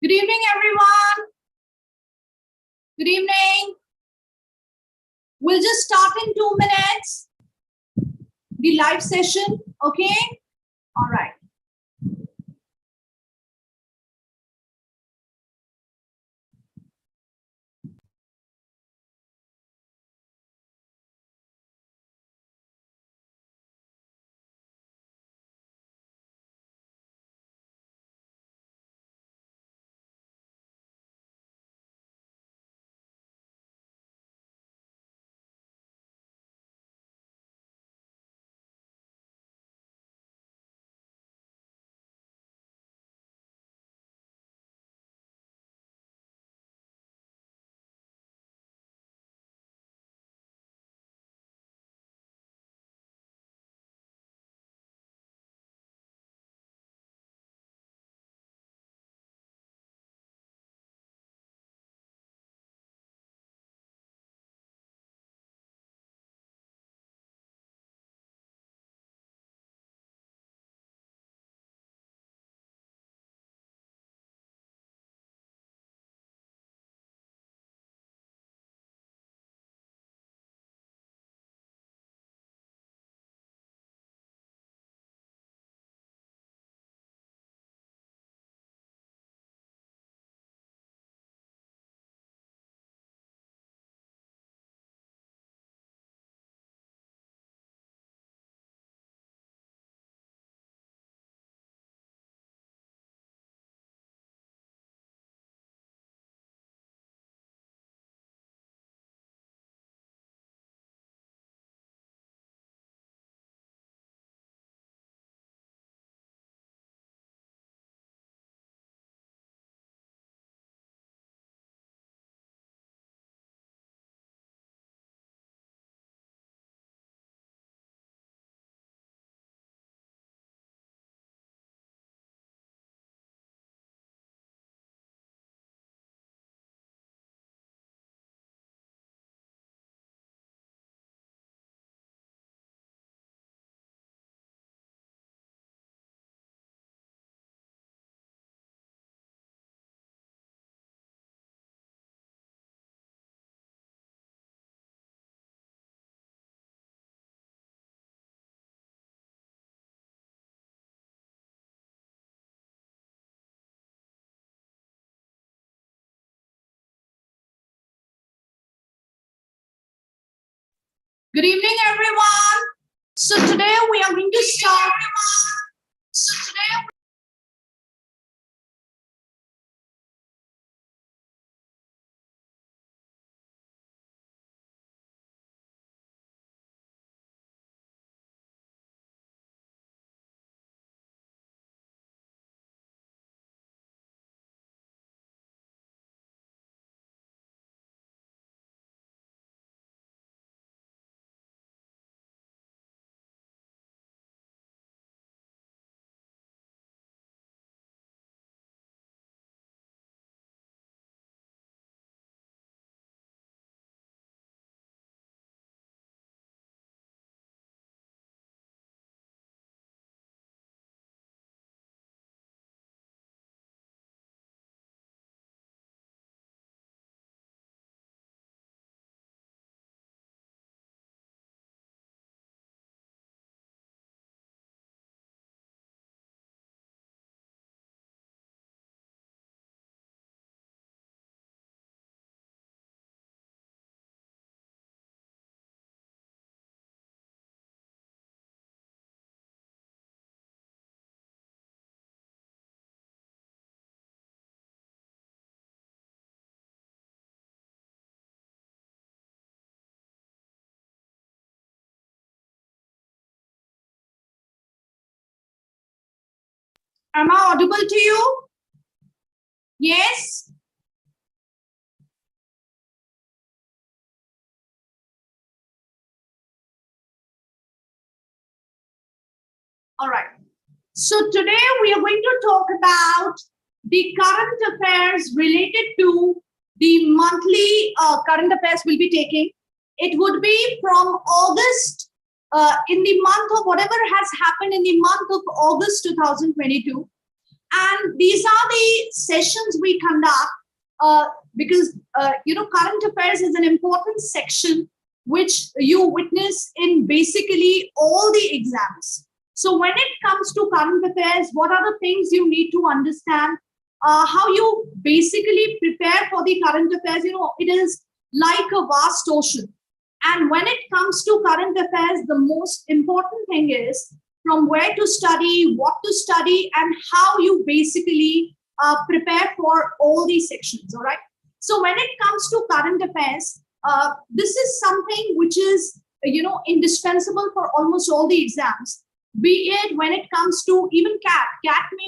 Good evening, everyone. Good evening. We'll just start in 2 minutes. The live session, okay? All right. Good evening, everyone. So today we are going to start. Am I audible to you? Yes? All right. So today we are going to talk about the current affairs related to the monthly current affairs we'll be taking. It would be from August, in the month of whatever has happened in the month of August 2022. And these are the sessions we conduct because current affairs is an important section which you witness in basically all the exams. So when it comes to current affairs, what are the things you need to understand? How you basically prepare for the current affairs? It is like a vast ocean. And when it comes to current affairs, the most important thing is from where to study, what to study, and how you basically prepare for all these sections. All right. So when it comes to current affairs, this is something which is indispensable for almost all the exams. Be it when it comes to even CAT,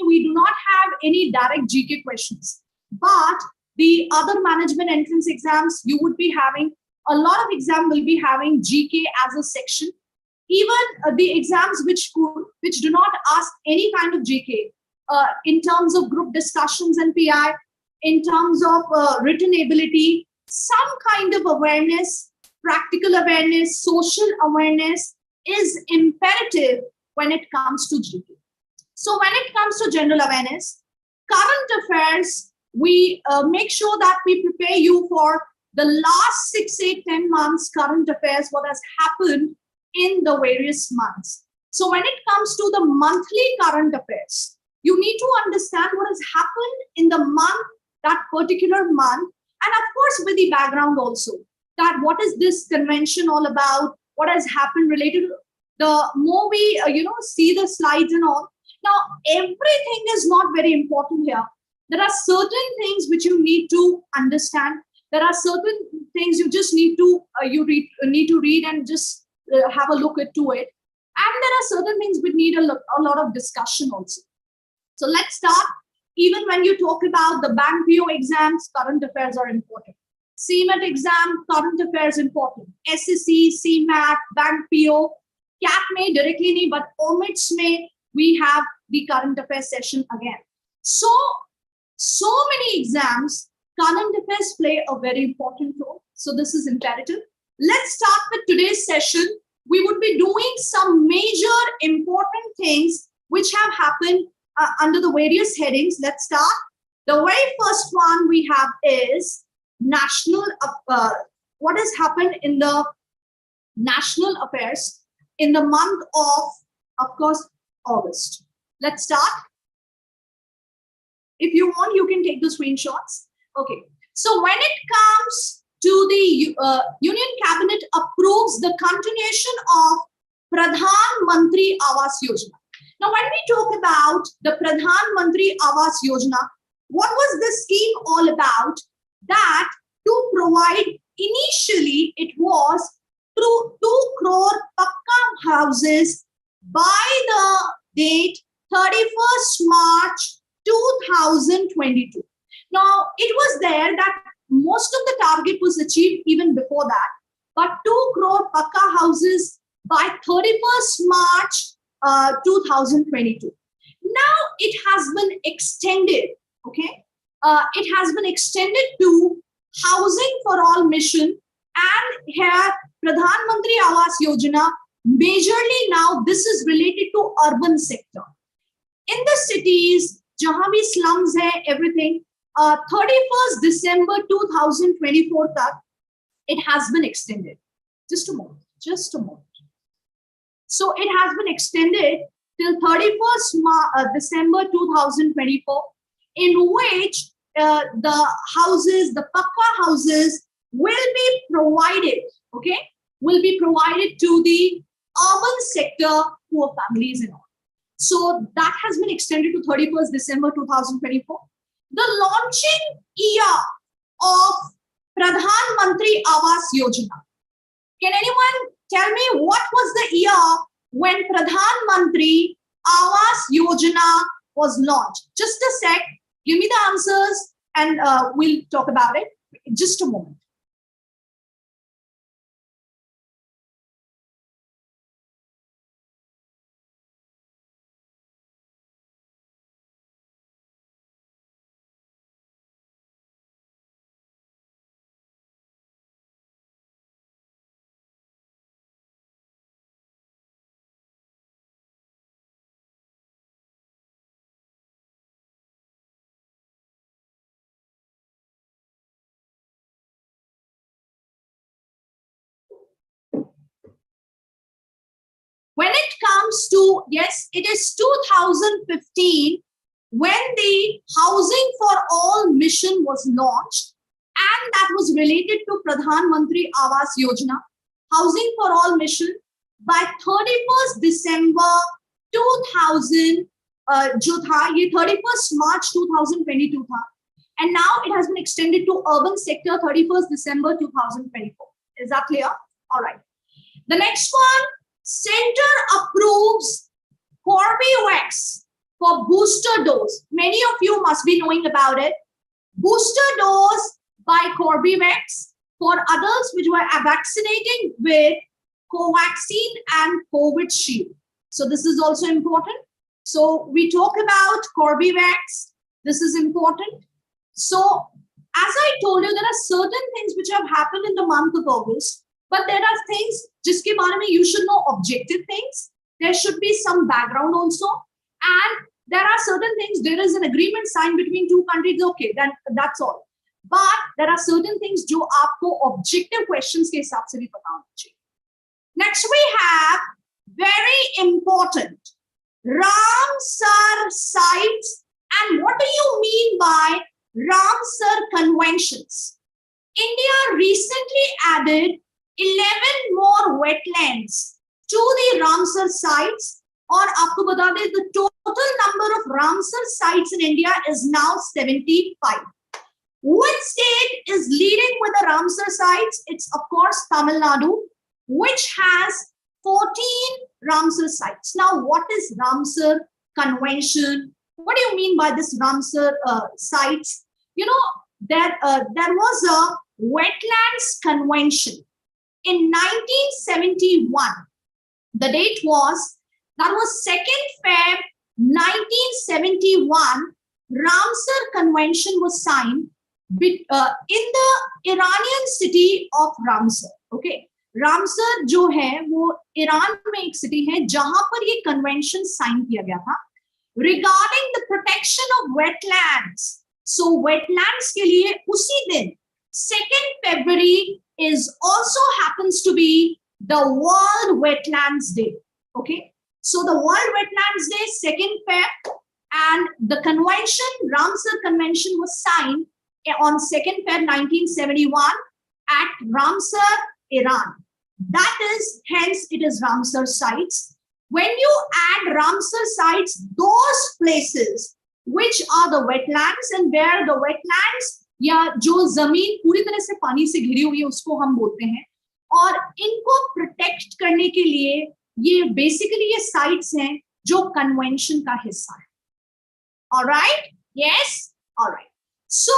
we do not have any direct GK questions, but the other management entrance exams you would be having a lot of exam will be having GK as a section. Even the exams which do not ask any kind of GK in terms of group discussions and PI, in terms of written ability, some kind of awareness, practical awareness, social awareness is imperative when it comes to GK. So when it comes to general awareness, current affairs, we make sure that we prepare you for the last 6, 8, 10 months current affairs, what has happened in the various months. So when it comes to the monthly current affairs, you need to understand what has happened in the month, that particular month, and of course with the background also, that what is this convention all about, what has happened related to the more we see the slides and all. Now everything is not very important here. There are certain things which you need to understand. There are certain things you just need to need to read and just have a look into it. And there are certain things which need a lot of discussion also. So let's start. Even when you talk about the bank PO exams, current affairs are important. CMAT exam, current affairs important. SSC, CMAT, bank PO, CAT may directly nahi, but omits may we have the current affairs session again. So many exams, current affairs play a very important role. So this is imperative. Let's start with today's session. We would be doing some major important things which have happened under the various headings. Let's start. The very first one we have is national. What has happened in the national affairs in the month of course, August. Let's start. If you want, you can take the screenshots. Okay. So when it comes to the Union Cabinet approves the continuation of Pradhan Mantri Awas Yojana. Now, when we talk about the Pradhan Mantri Awas Yojana, what was this scheme all about? That to provide, initially it was 2 crore Pakka houses by the date 31st March 2022. Now, it was there that most of the target was achieved even before that, but 2 crore Pakka houses by 31st March 2022. Now it has been extended, okay? It has been extended to Housing for All mission, and here Pradhan Mantri Awas Yojana, majorly now this is related to urban sector. In the cities, jahan bhi slums hai, everything, 31st December 2024 tak, it has been extended. Just a moment. So it has been extended till 31st December 2024, in which the houses, the Pakka houses will be provided, okay, will be provided to the urban sector poor families and all. So that has been extended to 31st December 2024. The launching year of Pradhan Mantri Awas Yojana. Can anyone tell me what was the year when Pradhan Mantri Awas Yojana was launched? Just a sec. Give me the answers and we'll talk about it. Just a moment. When it comes to, yes, it is 2015 when the Housing for All mission was launched, and that was related to Pradhan Mantri Awas Yojana, Housing for All mission. By 31st December 2000 जो था ये 31st March 2022 था, and now it has been extended to urban sector 31st December 2024. Is that clear? All right. The next one, center approves Corbevax for booster dose. Many of you must be knowing about it. Booster dose by Corbevax for adults which were vaccinating with Covaxin and COVID Shield. So this is also important. So we talk about Corbevax. This is important. So as I told you, there are certain things which have happened in the month of August, but there are things जिसके बारे में you should know objective things. There should be some background also, and there are certain things. There is an agreement signed between two countries. Okay, then that's all. But there are certain things जो आपको objective questions के हिसाब से भी पता होना चाहिए. Next we have very important Ramsar Sites. And what do you mean by Ramsar Conventions? India recently added 11 more wetlands to the Ramsar Sites. और आपको बता दें, the total number of Ramsar Sites in India is now 75. Which state is leading with the Ramsar Sites? It's of course Tamil Nadu, which has 14 Ramsar Sites. Now, what is Ramsar Convention? What do you mean by this Ramsar Sites? You know, there was a Wetlands Convention in 1971. The date was, that was 2nd Feb 1971. Ramsar Convention was signed in the Iranian city of Ramsar. Okay. Ramsar जो है वो Iran में एक city है जहां पर ये convention sign किया गया था regarding the protection of wetlands. So wetlands के लिए उसी दिन 2nd February is also happens to be the World Wetlands Day. Okay, so the World Wetlands Day 2nd Feb, and the convention, Ramsar Convention, was signed on 2nd Feb 1971 at Ramsar, Iran. That is, hence it is Ramsar Sites. When you add Ramsar Sites, those places which are the wetlands and where the wetlands या जो जमीन पूरी तरह से पानी से घिरी हुई है उसको हम बोलते हैं, और इनको प्रोटेक्ट करने के लिए ये बेसिकली ये साइट्स हैं जो कन्वेंशन का हिस्सा है. Alright? Yes? Alright. So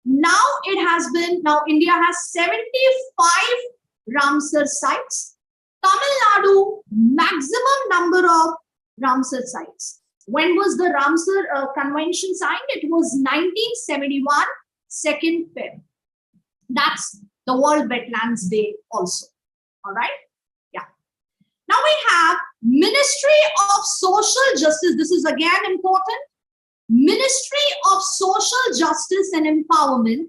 now it has been, now India has 75 Ramsar Sites. Tamil Nadu, maximum number of Ramsar Sites. When was the Ramsar Convention signed? It was 1971, 2nd Feb. That's the World Wetlands Day also. All right? Yeah. Now we have Ministry of Social Justice. This is again important. Ministry of Social Justice and Empowerment.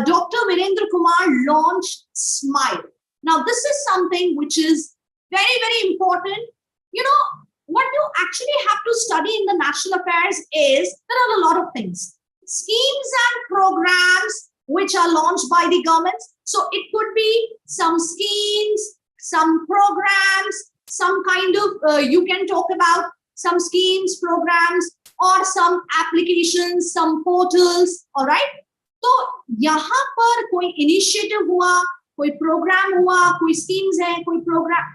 Dr. Virendra Kumar launched SMILE. Now, this is something which is very, very important. You know, what you actually have to study in the national affairs is there are a lot of things. Schemes and programs which are launched by the governments. So it could be some schemes, some programs, some kind of, you can talk about some schemes, programs, or some applications, some portals. All right. तो यहाँ पर कोई initiative हुआ, कोई programme हुआ, कोई schemes है, कोई program,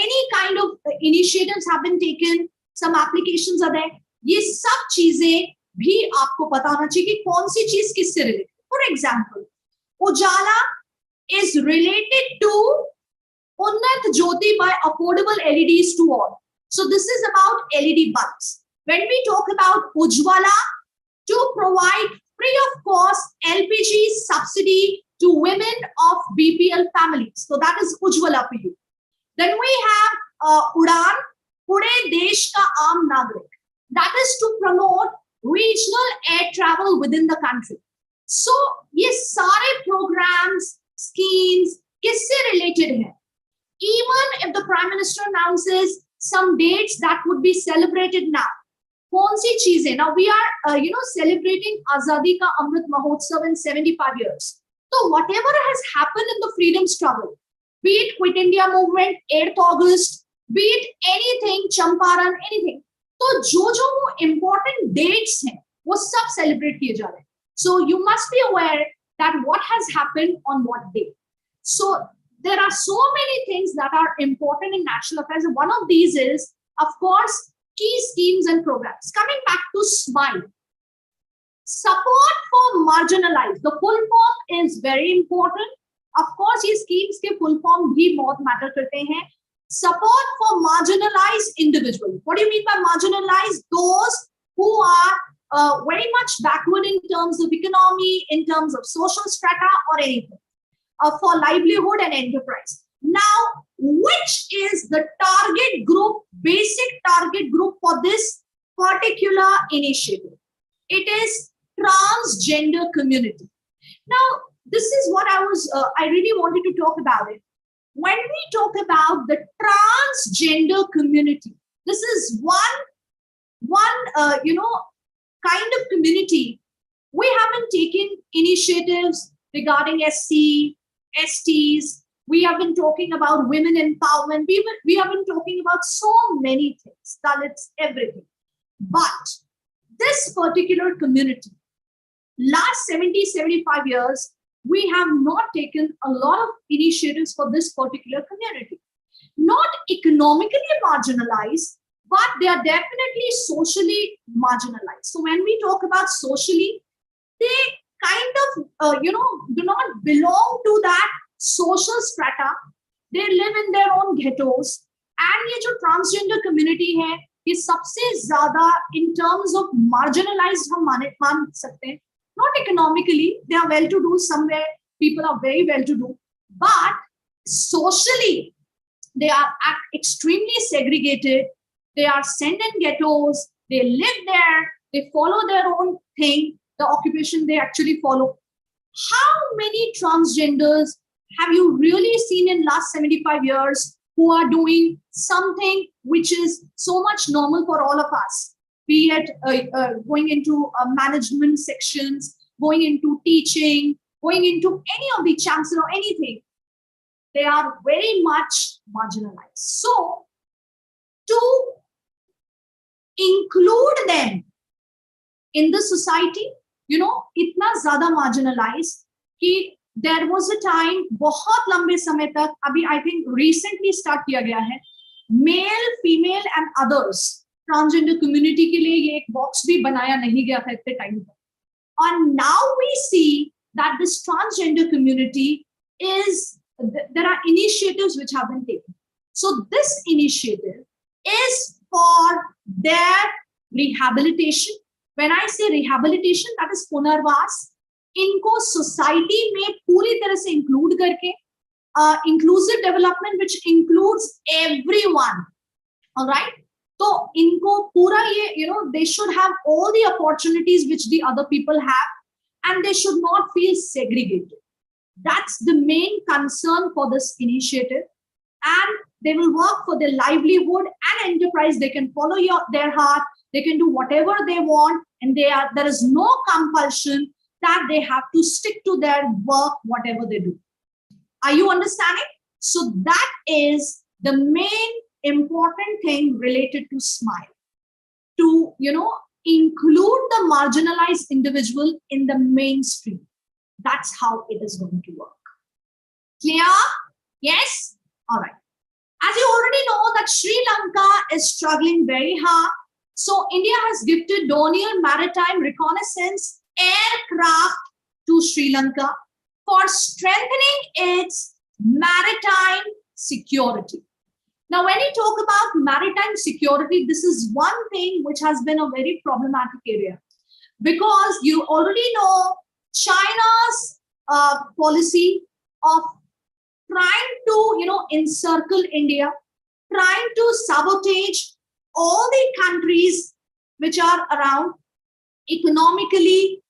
any kind of initiatives have been taken, some applications are there. ये सब चीजें भी आपको पता होना चाहिए कि कौन सी चीज किससे related. For example, Ujala is related to Unnat Jyoti by affordable LEDs to all. So this is about LED bulbs. When we talk about Ujjwala, to provide free of cost LPG subsidy to women of BPL families. So that is Ujjwala for you. Then we have Udan, Pude Desh Ka Aam Nagrik. That is to promote regional air travel within the country. So ये सारे programs, schemes किससे related हैं? Even if the Prime Minister announces some dates that would be celebrated now, कौन सी चीजें, now we are celebrating Azadi Ka Amrit Mahotsav in 75 years. So whatever has happened in the freedom struggle, be it Quit India movement, 8th August, be it anything, Champaran, anything, तो जो वो important dates हैं वो सब celebrate किए जा रहे हैं. So you must be aware that what has happened on what day. So there are so many things that are important in national affairs. One of these is, of course, key schemes and programs. Coming back to SMILE, support for marginalized. The full form is very important. Of course, ये schemes के full form भी बहुत matter करते हैं. Support for marginalized individuals. What do you mean by marginalized? Those who are very much backward in terms of economy, in terms of social strata or anything, for livelihood and enterprise. Now, which is the target group, basic target group for this particular initiative? It is transgender community. Now, this is what I really wanted to talk about it. When we talk about the transgender community, this is one kind of community. We haven't taken initiatives regarding SC, STs. We have been talking about women empowerment. We have been talking about so many things, Dalits, everything. But this particular community, last 70, 75 years, we have not taken a lot of initiatives for this particular community. Not economically marginalized, but they are definitely socially marginalized. So when we talk about socially, they kind of, do not belong to that social strata. They live in their own ghettos. And ये जो transgender community है, ये सबसे ज़्यादा in terms of marginalized हम मान सकते हैं. Not economically, they are well-to-do somewhere. People are very well-to-do, but socially, they are extremely segregated. They are sent in ghettos. They live there. They follow their own thing, the occupation they actually follow. How many transgenders have you really seen in last 75 years who are doing something which is so much normal for all of us? Be it going into management sections, going into teaching, going into any of the chancellor or anything. They are very much marginalized. So, to include them in the society, इतना ज़्यादा marginalized कि there was a time, बहुत लंबे समय तक, अभी I think recently start किया गया है, male, female and others. Transgender community के लिए ये एक बॉक्स भी बनाया नहीं गया था इतने टाइम तक. And now we see that this transgender community is, there are initiatives which have been taken. So this initiative is for their rehabilitation. When I say rehabilitation, that is पुनर्वास. इनको society में पूरी तरह से include करके, inclusive development which includes everyone. All right. So इनको पूरा ये, they should have all the opportunities which the other people have, and they should not feel segregated. That's the main concern for this initiative. And they will work for their livelihood and enterprise. They can follow their heart. They can do whatever they want, and there is no compulsion that they have to stick to their work, whatever they do. Are you understanding? So that is the main important thing related to SMILE, to include the marginalized individual in the mainstream. That's how it is going to work. Clear? Yes? All right. As you already know that Sri Lanka is struggling very hard. So India has gifted Dornier Maritime Reconnaissance aircraft to Sri Lanka for strengthening its maritime security. Now, when you talk about maritime security, this is one thing which has been a very problematic area, because you already know China's policy of trying to, encircle India, trying to sabotage all the countries which are around economically.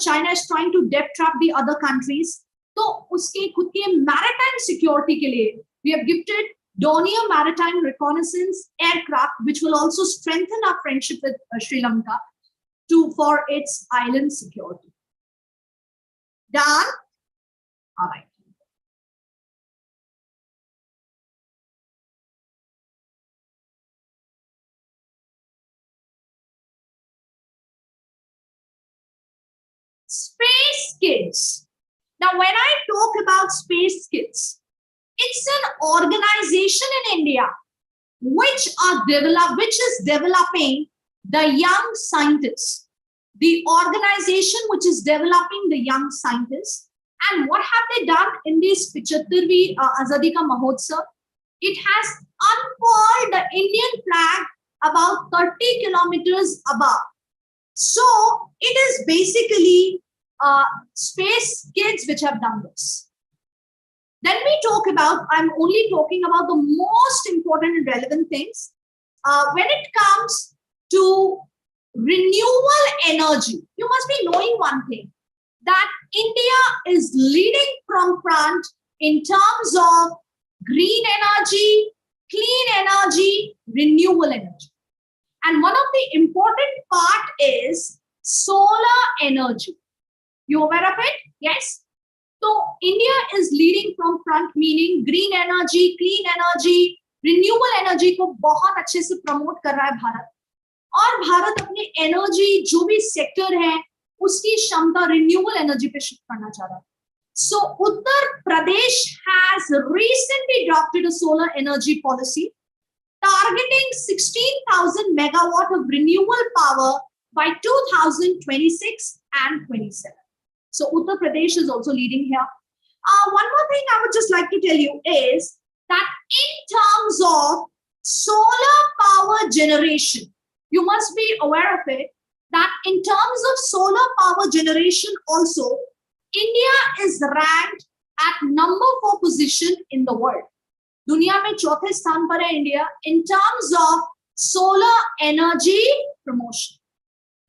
China is trying to debt trap the other countries. तो उसके खुद के maritime security के लिए we have gifted Dornier Maritime Reconnaissance aircraft, which will also strengthen our friendship with Sri Lanka for its island security. Done? All right. Space Kids. Now, when I talk about Space Kids, it's an organization in India which is developing the young scientists. The organization which is developing the young scientists. And what have they done in this 75वीं Azadi Ka Mahotsav? It has unfurled the Indian flag about 30 kilometers above. So it is basically Space Kids which have done this. Then we talk about, I'm only talking about the most important and relevant things. When it comes to renewable energy, you must be knowing one thing, that India is leading from front in terms of green energy, clean energy, renewable energy. And one of the important part is solar energy. You aware of it? Yes. So India is leading from front, meaning green energy, clean energy, renewable energy को बहुत अच्छे से promote कर रहा है भारत. और भारत अपने energy जो भी सेक्टर है उसकी क्षमता रिन्यूएबल एनर्जी पे शिफ्ट करना चाह रहा है. So Uttar Pradesh has recently adopted a solar energy policy targeting 16,000 megawatt of renewable power by 2026 and 27. So Uttar Pradesh is also leading here. One more thing I would just like to tell you is that in terms of solar power generation, you must be aware of it, that in terms of solar power generation also, India is ranked at number 4 position in the world. दुनिया में चौथे स्थान पर है India in terms of solar energy promotion.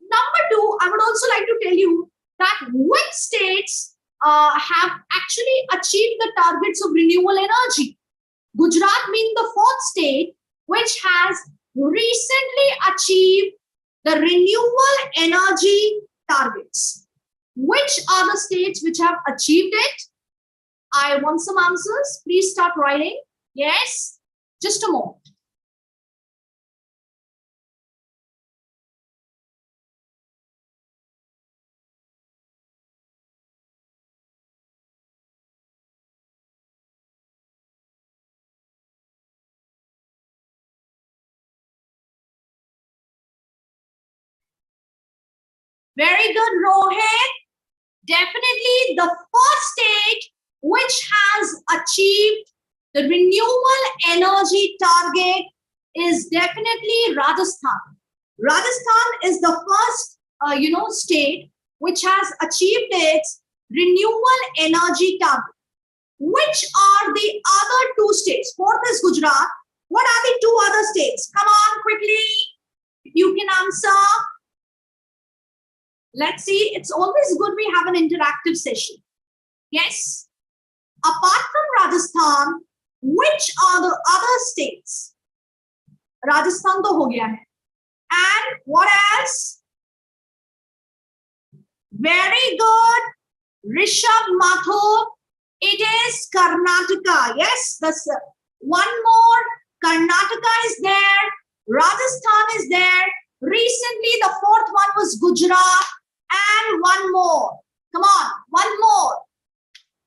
Number 2, I would also like to tell you that which states have actually achieved the targets of renewable energy. Gujarat being the 4th state which has recently achieved the renewable energy targets. Which are the states which have achieved it? I want some answers. Please start writing. Yes, just a moment. Very good, Rohit. Definitely the first state which has achieved the renewable energy target is definitely Rajasthan. Rajasthan is the first, state which has achieved its renewable energy target. Which are the other 2 states? 4th is Gujarat. What are the 2 other states? Come on, quickly. You can answer. Let's see. It's always good we have an interactive session. Yes. Apart from Rajasthan, which are the other states? Rajasthan to ho gaya hai. And what else? Very good. Rishabh Mathur. It is Karnataka. Yes. That's one more. Karnataka is there. Rajasthan is there. Recently, the 4th one was Gujarat. And one more. Come on. One more.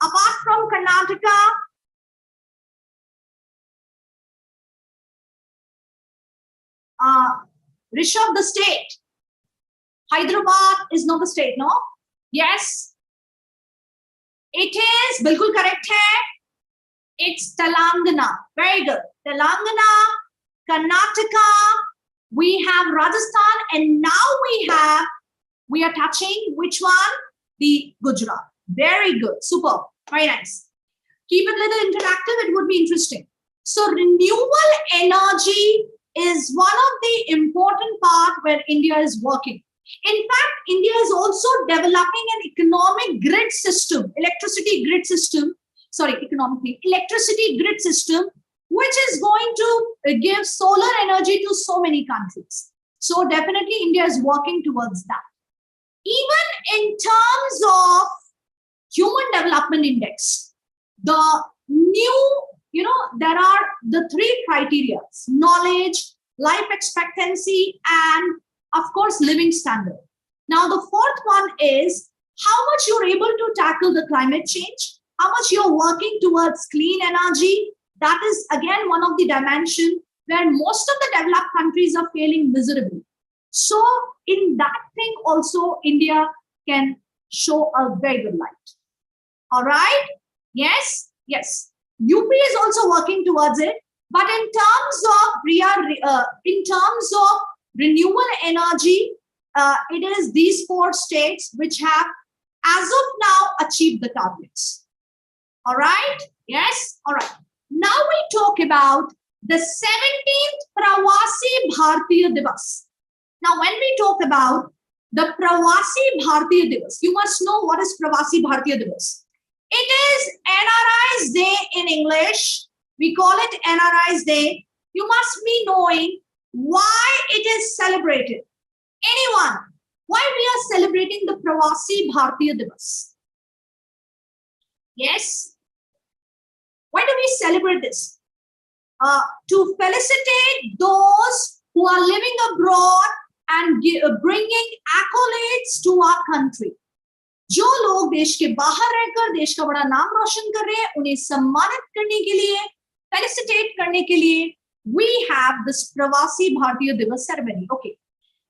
Apart from Karnataka, Rishabh, the state. Hyderabad is not the state, no? Yes. It is, bilkul correct hai. It's Telangana. Very good. Telangana, Karnataka, we have Rajasthan, and now we are touching which one? The Gujarat. Very good. Super. Very nice. Keep it a little interactive. It would be interesting. So renewable energy is one of the important part where India is working. In fact, India is also developing an economic grid system, electricity grid system, which is going to give solar energy to so many countries. So definitely India is working towards that. Even in terms of Human Development Index, the new, there are the three criteria: knowledge, life expectancy, and of course, living standard. Now, the fourth one is how much you're able to tackle the climate change, how much you're working towards clean energy. That is again one of the dimensions where most of the developed countries are failing miserably. So in that thing also, India can show a very good light. All right. Yes. UP is also working towards it. But in terms of renewable energy, it is these four states which have, as of now, achieved the targets. All right. Yes. All right. Now we talk about the 17th Pravasi Bharatiya Divas. Now, when we talk about the Pravasi Bharatiya Divas, you must know what is Pravasi Bharatiya Divas. It is NRI's Day in English. We call it NRI's Day. You must be knowing why it is celebrated. Anyone? Why we are celebrating the Pravasi Bharatiya Divas? Yes. Why do we celebrate this? To felicitate those who are living abroad and bringing accolades to our country. जो लोग देश के बाहर रहकर देश का बड़ा नाम रोशन कर रहे हैं, उन्हें सम्मानित करने के लिए, felicitate करने के लिए, we have this Pravasi Bharatiya Divas ceremony. Okay.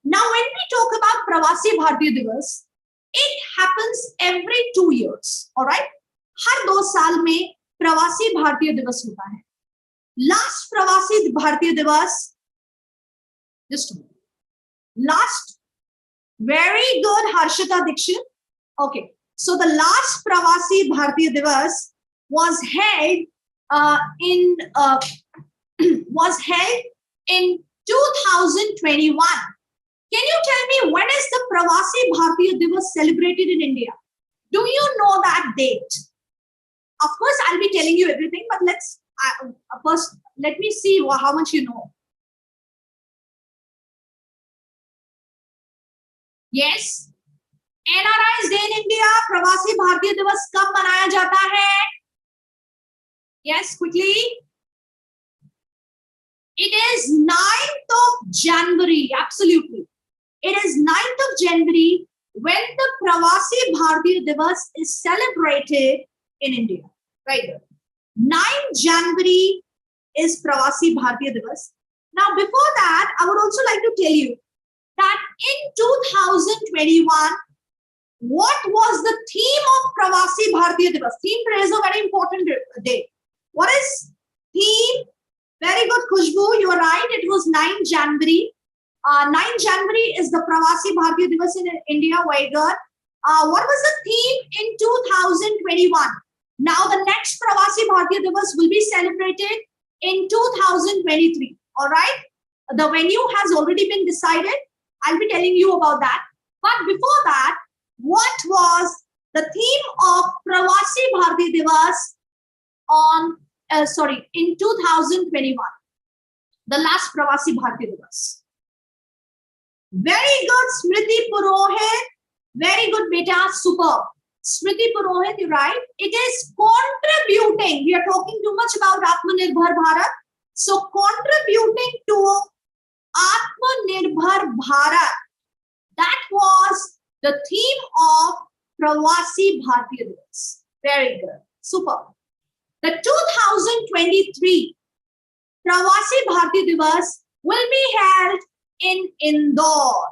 Now, when we talk about Pravasi Bharatiya Divas, it happens every 2 years. All right. हर 2 साल में प्रवासी भारतीय दिवस होता है. Last प्रवासी भारतीय दिवस, just last, very good, Harshita Dikshit. Okay, so the last Pravasi Bharatiya Divas was held in 2021. Can you tell me when is the Pravasi Bharatiya Divas celebrated in India? Do you know that date? Of course, I'll be telling you everything, but let's first let me see how much you know. Yes. NRI's Day in India, प्रवासी भारतीय दिवस कब मनाया जाता है? Yes, quickly. It is 9th of January. Absolutely. It is 9th of January when the Pravasi Bharatiya Divas is celebrated in India. Right there. 9th January is Pravasi Bharatiya Divas. Now, before that, I would also like to tell you that in 2021, what was the theme of Pravasi Bharatiya Divas? Theme today is a very important day. What is theme? Very good, Khushbu. You are right. It was 9 January. 9 January is the Pravasi Bharatiya Divas in India. Very good. What was the theme in 2021? Now the next Pravasi Bharatiya Divas will be celebrated in 2023. All right. The venue has already been decided. I'll be telling you about that. But before that, what was the theme of Pravasi Bharatiya Divas in 2021? The last Pravasi Bharatiya Divas. Very good, Smriti Purohit. Very good, beta. Superb. Smriti Purohit, you're right. It is contributing. We are talking too much about Atmanirbhar Bharat. So contributing to Atmanirbhar Bharat. That was the theme of Pravasi Bharatiya Divas. Very good. Super. The 2023 Pravasi Bharatiya Divas will be held in Indore.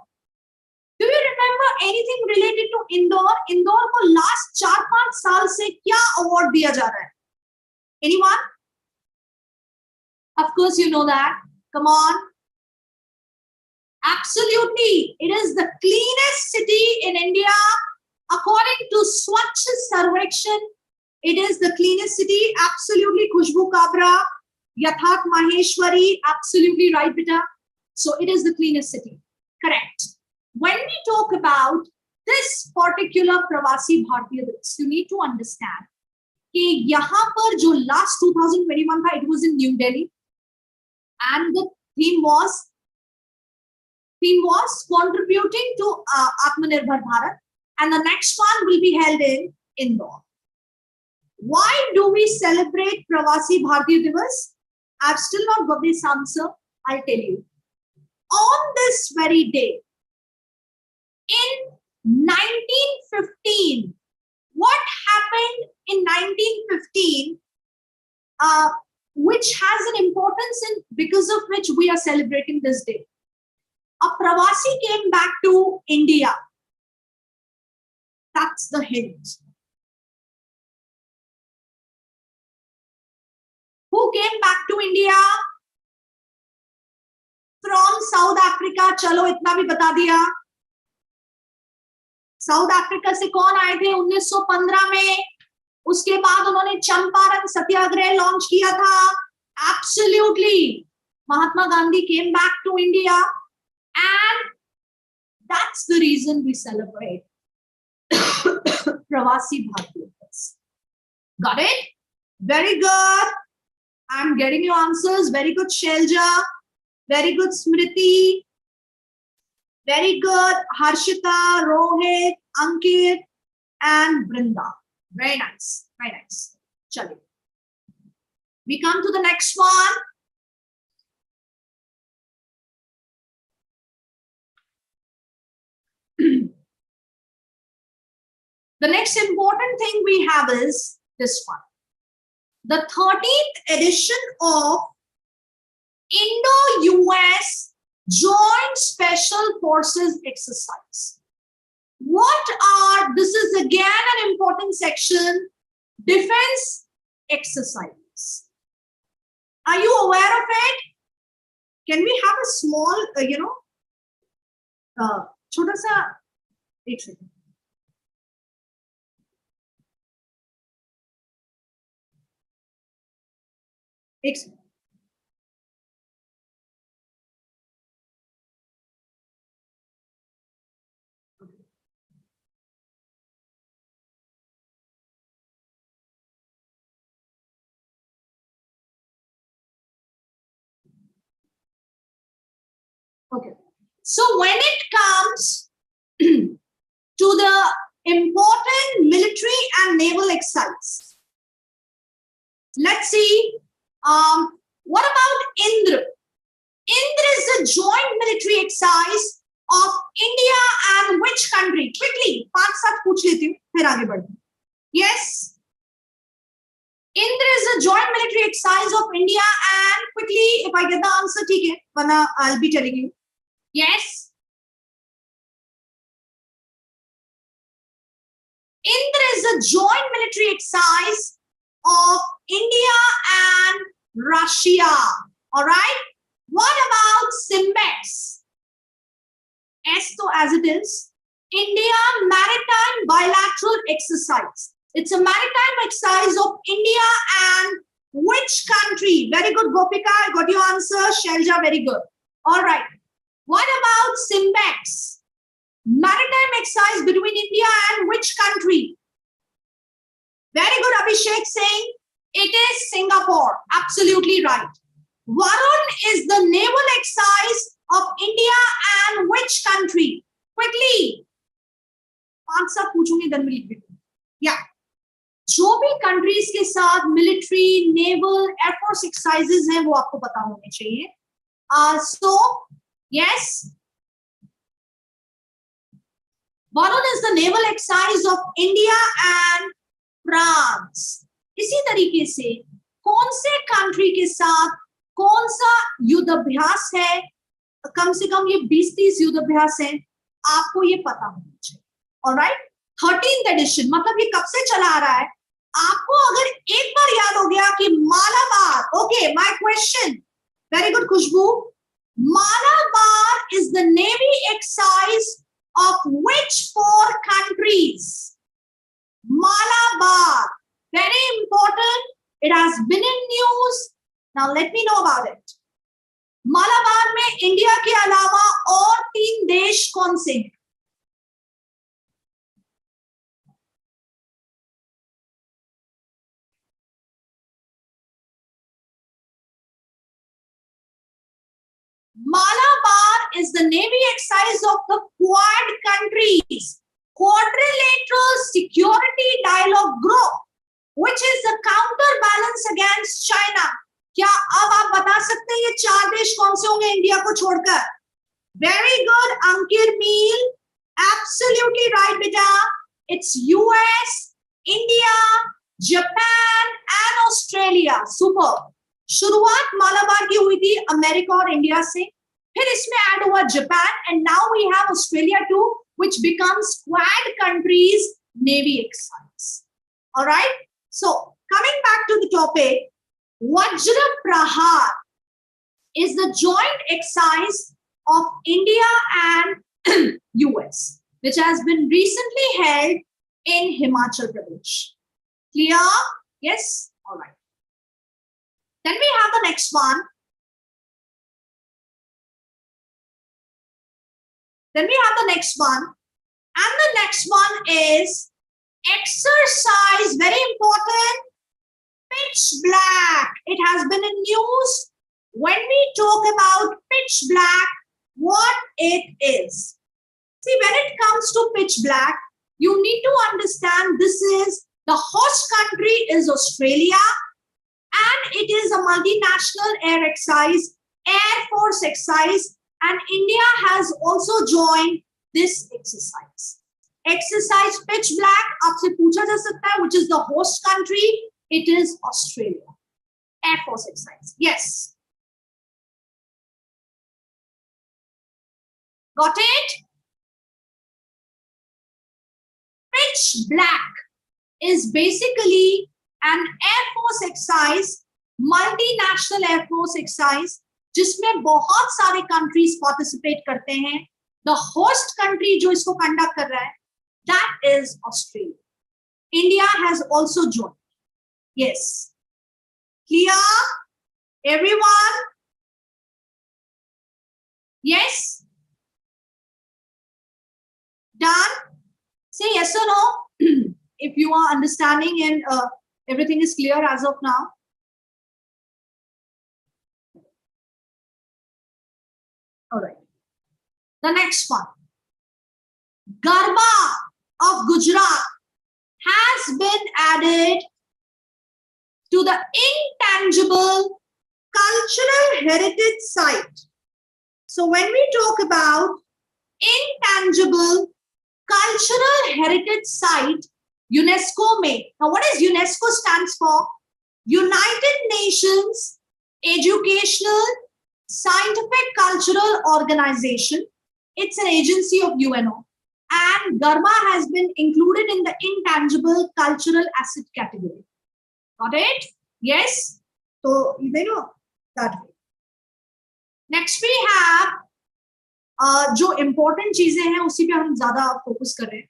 Do you remember anything related to Indore? Indore को last 4-5 साल से क्या award दिया जा रहा है? Anyone? Of course you know that. Come on. Absolutely. It is the cleanest city in India. According to Swachh Sarvekshan, it is the cleanest city. Absolutely. Khushbu Kabra, Yathat Maheshwari. Absolutely right, beta. So it is the cleanest city. Correct. when we talk about this particular Pravasi Bharatiya Divas, you need to understand कि यहाँ पर जो last 2021 था, it was in New Delhi, and the theme was contributing to Atmanirbhar Bharat, and the next one will be held in Indore. Why do we celebrate Pravasi Bharatiya Divas? I've still not got this answer. I'll tell you. On this very day, in 1915, what happened in 1915, which has an importance because of which we are celebrating this day? A Pravasi came back to India. That's the hint. Who came back to India? From South Africa. चलो इतना भी बता दिया. South Africa से कौन आए थे 1915 में? उसके बाद उन्होंने चंपारण सत्याग्रह लॉन्च किया था. Absolutely, Mahatma Gandhi came back to India, and that's the reason we celebrate Pravasi Bharatiya Divas. Got it? Very good. I'm getting your answers. Very good, Shelja. Very good, Smriti. Very good, Harshita, Rohit, Ankit, and Brinda. Very nice. Very nice. Chali. We come to the next one. The next important thing we have is this one. The 13th edition of Indo-US Joint Special Forces Exercise. This is again an important section, defense exercises. Are you aware of it? Can we have a small, छोटा सा, एक second. एक second. Okay. So when it comes to the important military and naval exercise, let's see. What about Indra? Indra is a joint military exercise of India and which country? Quickly, 5-7 पूछ लेती हूँ, फिर आगे बढ़ते हैं. Yes. Indra is a joint military exercise of India and quickly, if I get the answer, ठीक है, वरना I'll be telling you. Yes. Indra is a joint military exercise of India and Russia. All right. What about Simbex? S to as it is. India Maritime Bilateral Exercise. It's a maritime exercise of India and which country? Very good, Gopika. I got your answer. Shelja, very good. All right. What about Simbex? Maritime exercise between India and which country? Very good, Abhishek saying it is Singapore. Absolutely right. Varun is the naval exercise of India and which country? Quickly. Answer पूछूंगी then we'll give you. Yeah. जो भी countries के साथ military, naval, air force exercises हैं वो आपको पता होने चाहिए. So yes. Varun is the naval exercise of India and France. इसी तरीके से कौन से कंट्री के साथ कौन सा युद्धाभ्यास है, कम से कम ये 20-30 युद्धाभ्यास है, आपको ये पता होना चाहिए. ऑलराइट. 13th एडिशन मतलब ये कब से चला आ रहा है. आपको अगर एक बार याद हो गया कि Malabar, okay, my question, very good Khushboo, Malabar is the navy exercise of which 4 countries? Malabar, very important. It has been in news. Now let me know about it. Malabar में इंडिया के अलावा और 3 देश कौन से हैं? Malabar is the navy exercise of the Quad countries quadrilateral security dialogue group, which is the counterbalance against China. क्या अब आप बता सकते हैं ये 4 देश कौन से होंगे इंडिया को छोड़कर? Very good, Ankir Meal. Absolutely right, beta. It's US, India, Japan and Australia. Super. शुरुआत मालाबार की हुई थी अमेरिका और इंडिया से, फिर इसमें ऐड हुआ Japan, and now we have Australia too, which becomes Quad countries navy exercise. Alright, so coming back to the topic, Vajra Prahar is the joint exercise of India and US, which has been recently held in Himachal Pradesh. Clear? Yes? All right. Then we have the next one. And the next one is exercise, very important, pitch black. It has been in news. When we talk about pitch black, what it is. See, when it comes to pitch black, you need to understand this is the host country is Australia, and it is a multinational air exercise, Air Force exercise, and India has also joined this exercise. Exercise pitch black, आपसे पूछा जा सकता है, which is the host country? It is Australia. Air Force exercise. Yes. Got it? Pitch black is basically an Air Force exercise, multinational Air Force exercise, जिसमें बहुत सारे countries participate करते हैं. द होस्ट कंट्री जो इसको conduct कर रहा है, that is Australia. India has also joined. Yes, clear everyone? Yes, done? से यस और no if you are understanding and everything is clear as of now. All right. The next one. Garba of Gujarat has been added to the intangible cultural heritage site. So when we talk about intangible cultural heritage site, UNESCO में, now what is UNESCO stands for? United Nations Educational Scientific Cultural Organization. It's an agency of UNO, and Garba has been included in the intangible cultural asset category. Got it? Yes. So you know that way. Next we have जो important चीजें हैं उसी पे हम ज्यादा focus कर रहे हैं.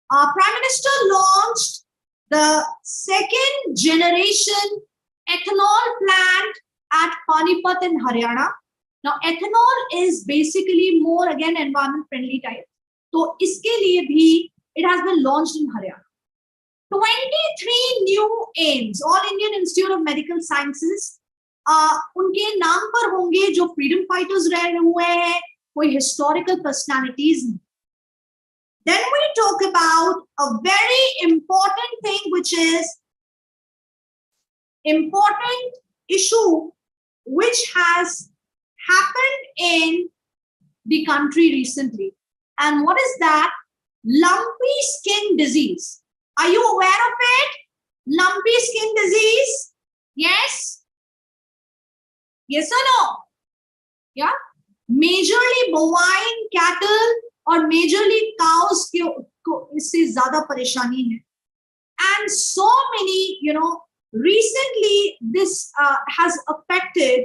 Prime Minister launched the 2nd generation ethanol plant at Panipat in Haryana. Now, ethanol is basically more again environment friendly type. So, iske liye bhi it has been launched in Haryana. 23 new aims, All Indian Institute of Medical Sciences. उनके नाम पर होंगे जो freedom fighters रहे हुए हैं, कोई historical personalities. Then we talk about a very important thing, which is important issue which has happened in the country recently. And what is that? Lumpy skin disease. Are you aware of it? Lumpy skin disease? Yes? Yes or no? Yeah? Majorly bovine cattle और majorly cows को इससे ज्यादा परेशानी है. And so many, recently this has affected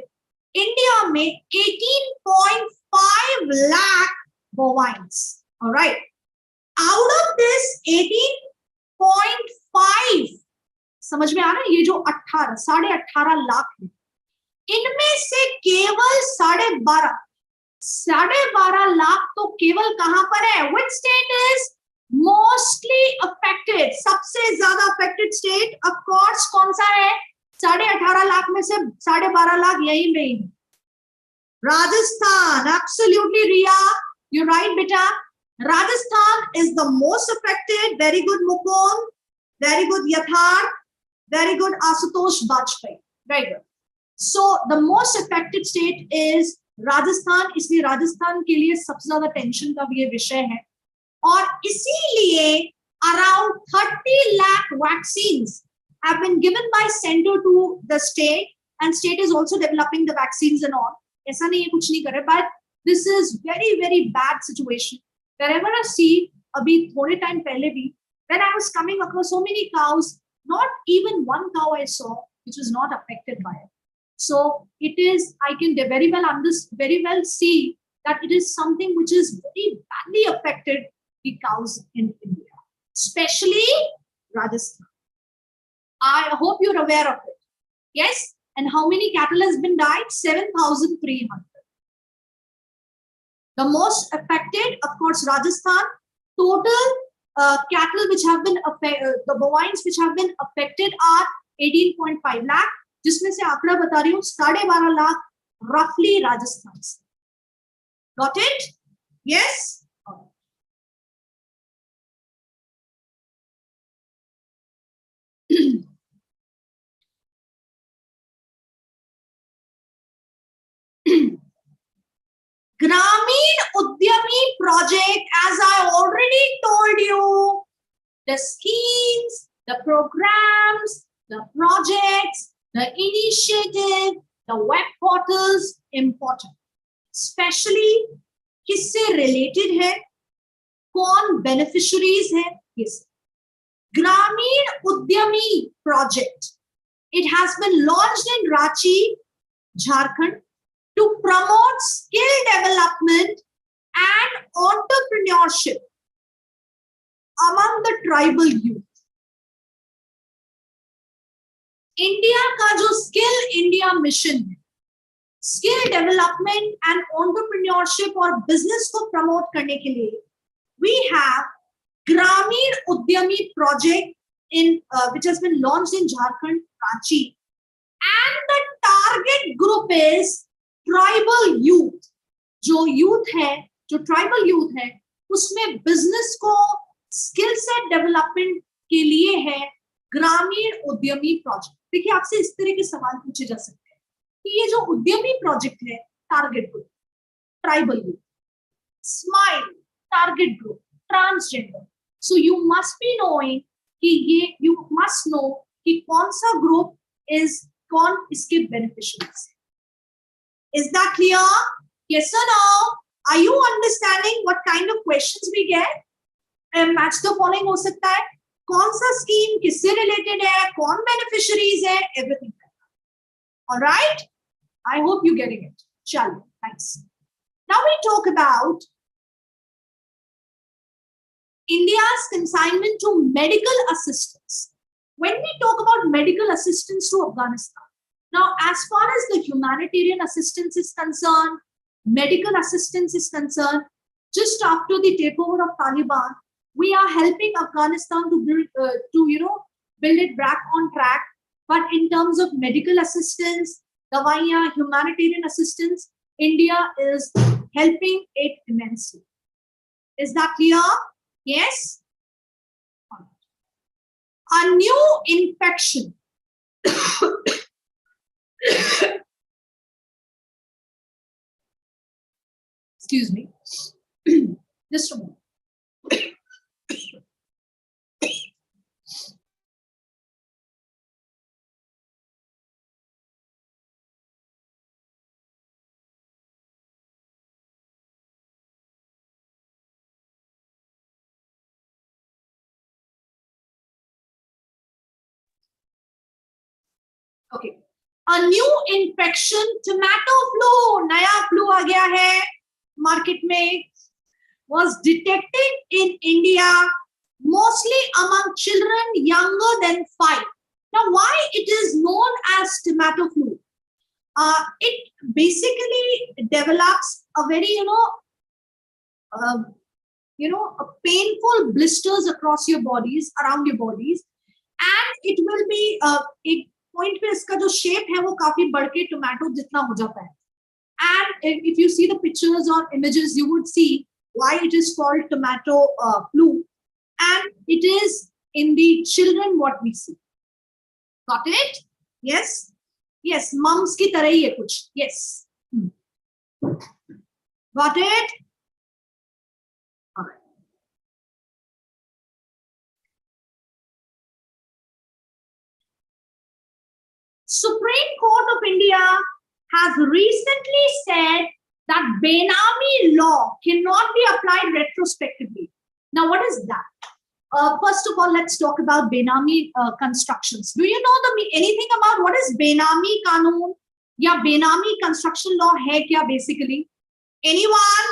India में 18.5 lakh bovines. All right. Out of this 18.5, समझ में आ रहा है, ये जो 18.5 लाख है, इनमें से केवल 12.5 लाख तो केवल कहां पर है? Which state is mostly affected? सबसे ज्यादा affected state of course कौन सा है? 18.5 लाख में से 12.5 लाख यही में ही, Rajasthan. Absolutely, Riya, you're right, beta. Rajasthan is the most affected. Very good, Mukund. Very good, Yatharth. Very good, Asutosh Bajpai. Very good. So the most affected state is Rajasthan. इसलिए राजस्थान के लिए सबसे ज्यादा टेंशन का ये विषय है और इसीलिए around 30 lakh vaccines have been given by center to the state, and state is also developing the vaccines and all. ऐसा नहीं है कुछ नहीं करे, but this is very bad situation. Wherever I see, अभी थोड़े time पहले भी, when I was coming across so many cows, not even one cow I saw which was not affected by it. So it is, I can very well see that it is something which is very badly affected the cows in India, especially Rajasthan. I hope you're aware of it. Yes? And how many cattle has been died? 7,300. The most affected, of course, Rajasthan. Total cattle which have been affected, the bovines which have been affected are 18.5 lakh. जिसमें से आंकड़ा बता रही हूँ 12.5 lakh roughly Rajasthan. Got it? Yes? Gramin Udyami project, as I already told you, the schemes, the programs, the projects, the initiative, the web portals, important. Especially किससे related है, कौन beneficiaries है, किस. Gramin Udyami project. It has been launched in Ranchi, Jharkhand, to promote skill development and entrepreneurship among the tribal youth. India का जो skill India mission है, skill development and entrepreneurship और business को promote करने के लिए we have Gramin Udyami project in which has been launched in Jharkhand, Ranchi, and the target group is tribal youth. जो youth है, जो ट्राइबल यूथ है, उसमें बिजनेस को स्किल सेट डेवलपमेंट के लिए है ग्रामीण उद्यमी प्रोजेक्ट. देखिए, आपसे इस तरह के सवाल पूछे जा सकते हैं कि ये जो उद्यमी प्रोजेक्ट है, target group tribal youth, smile target group transgender. So you must be knowing कि ये, यू मस्ट नो कि कौन सा ग्रुप इज, कौन इसके बेनिफिशियरीज है. Is that clear? यस और no? Are you understanding what kind of questions we get? Match the following हो सकता है, कौन सा स्कीम किससे रिलेटेड है, कौन बेनिफिशियरीज है, everything. Alright, I hope you getting it. चलो, nice. Now we talk about India's consignment to medical assistance. When we talk about medical assistance to Afghanistan, now as far as the humanitarian assistance is concerned, medical assistance is concerned, just after the takeover of Taliban, we are helping Afghanistan to build it back on track. But in terms of medical assistance, dawaiyan, humanitarian assistance, India is helping it immensely. Is that clear? Yes. A new infection. Excuse me. Just a moment. Okay. A new infection, tomato flu, नया flu आ गया है market में, was detected in India, mostly among children younger than 5. Now, why it is known as tomato flu? it basically develops a very, a painful blisters across your bodies, around your bodies, and it will be एक point पे इसका जो shape है वो काफी बढ़ के tomato जितना हो जाता है. And if you see the pictures or images, you would see why it is called tomato flu, and it is in the children what we see. Got it? Yes. Yes, mumps की तरह ही है कुछ. Yes. Got it? All right. Supreme Court of India has recently said that Benami law cannot be applied retrospectively. Now, what is that? First of all, let's talk about Benami constructions. Do you know anything about what is Benami Kanun? या Benami construction law है क्या basically? Anyone?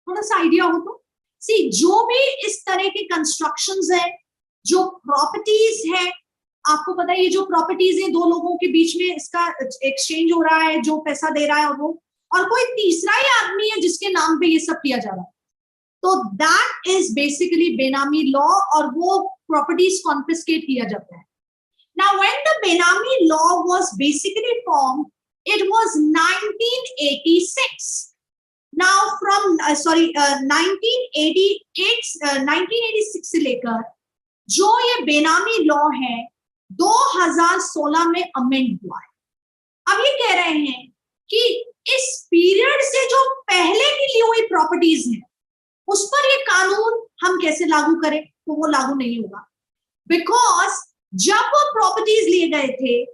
थोड़ा सा idea हो तो? See, जो भी इस तरह के constructions है, जो properties है, आपको पता है ये जो properties है, दो लोगों के बीच में इसका exchange हो रहा है, जो पैसा दे रहा है वो, और कोई तीसरा ही आदमी है जिसके नाम पे ये सब किया जा रहा है. तो that is basically Benami law, और वो properties confiscate किया जाता है. Now, when the Benami law was basically formed, it was 1986. Now, from 1986 से लेकर जो ये बेनामी लॉ है 2016 में अमेंड हुआ है. अब ये कह रहे हैं कि इस पीरियड से जो पहले की ली हुई प्रॉपर्टीज हैं उस पर ये कानून हम कैसे लागू करें, तो वो लागू नहीं होगा, बिकॉज जब वो प्रॉपर्टीज लिए गए थे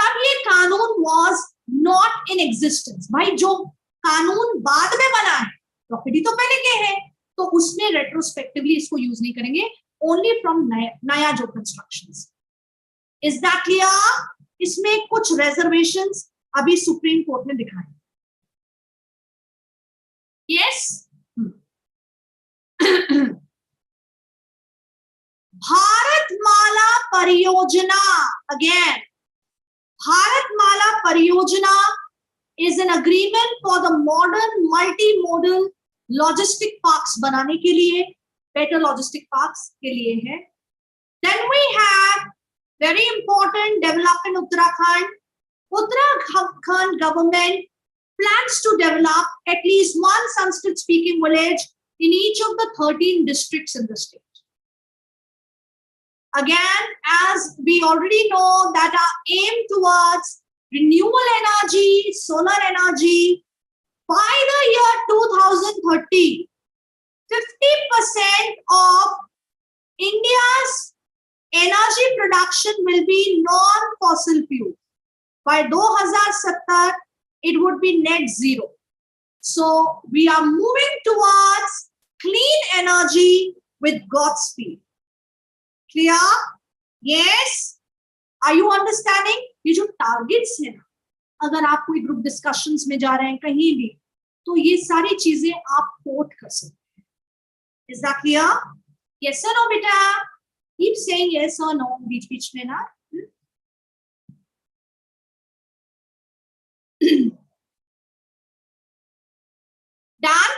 तब ये कानून वाज नॉट इन एग्जिस्टेंस. भाई जो कानून बाद में बना है, प्रॉपर्टी तो पहले के है, तो उसमें रेट्रोस्पेक्टिवली इसको यूज नहीं करेंगे, ओनली फ्रॉम नया जो कंस्ट्रक्शंस. Is that clear? इसमें कुछ रिजर्वेशंस अभी सुप्रीम कोर्ट ने दिखाए. यस. भारतमाला परियोजना, अगेन भारतमाला परियोजना is an agreement for the modern multimodal logistic parks बनाने के लिए, better logistic parks के लिए है. Then we have very important development Uttarakhand. Uttarakhand government plans to develop at least one Sanskrit speaking village in each of the 13 districts in the state. Again, as we already know that our aim towards renewable energy, solar energy, by the year 2030, 50% of India's energy production will be non-fossil fuel. By 2070, it would be net zero. So we are moving towards clean energy with God's speed. Clear? Yes? Are you understanding? ये जो targets है ना, अगर आप कोई group discussions में जा रहे हैं कहीं भी, तो ये सारी चीजें आप कोट कर सकते हैं. Is that clear? Yes sir no बेटा? कीप सेइंग यस और नो बीच बीच में ना. Done?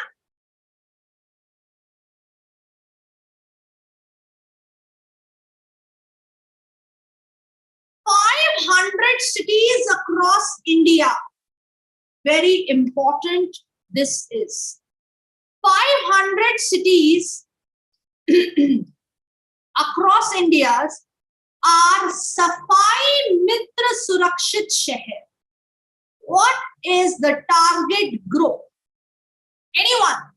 cities across India. Very important this is. 500 cities across India are Safai Mitra Surakshit Shahar. What is the target group? Anyone?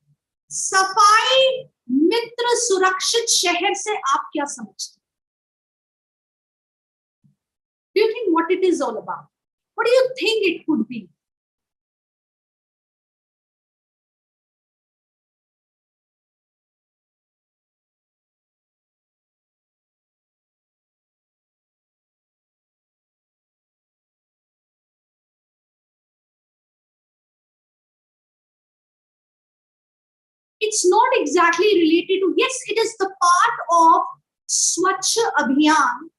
Safai Mitra Surakshit Shahar से आप क्या समझते? Do you think what it is all about? What do you think it could be? It's not exactly related to, yes, it is the part of Swachh Abhiyan,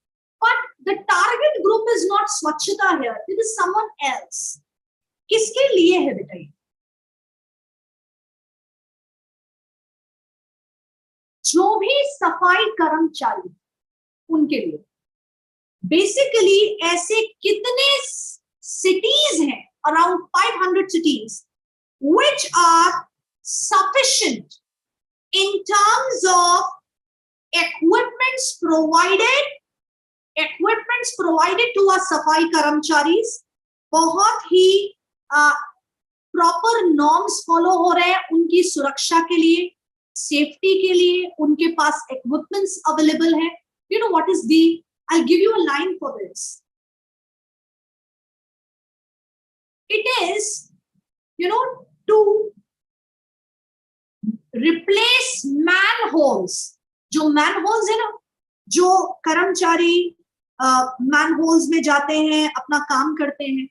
but the target group is not Swachhata here. It is someone else. किसके लिए है बेटा ये? जो भी सफाई कर्मचारी उनके लिए। बेसिकली ऐसे कितने cities हैं, around 500 cities, which are sufficient in terms of equipments provided to our सफाई कर्मचारीज। बहुत ही प्रॉपर नॉर्म्स फॉलो हो रहे हैं उनकी सुरक्षा के लिए, सेफ्टी के लिए, उनके पास इक्विपमेंट्स अवेलेबल है। You know what is the, I'll give you a line for this. It is, to replace manholes. जो manholes है ना, जो कर्मचारी manholes में जाते हैं, अपना काम करते हैं,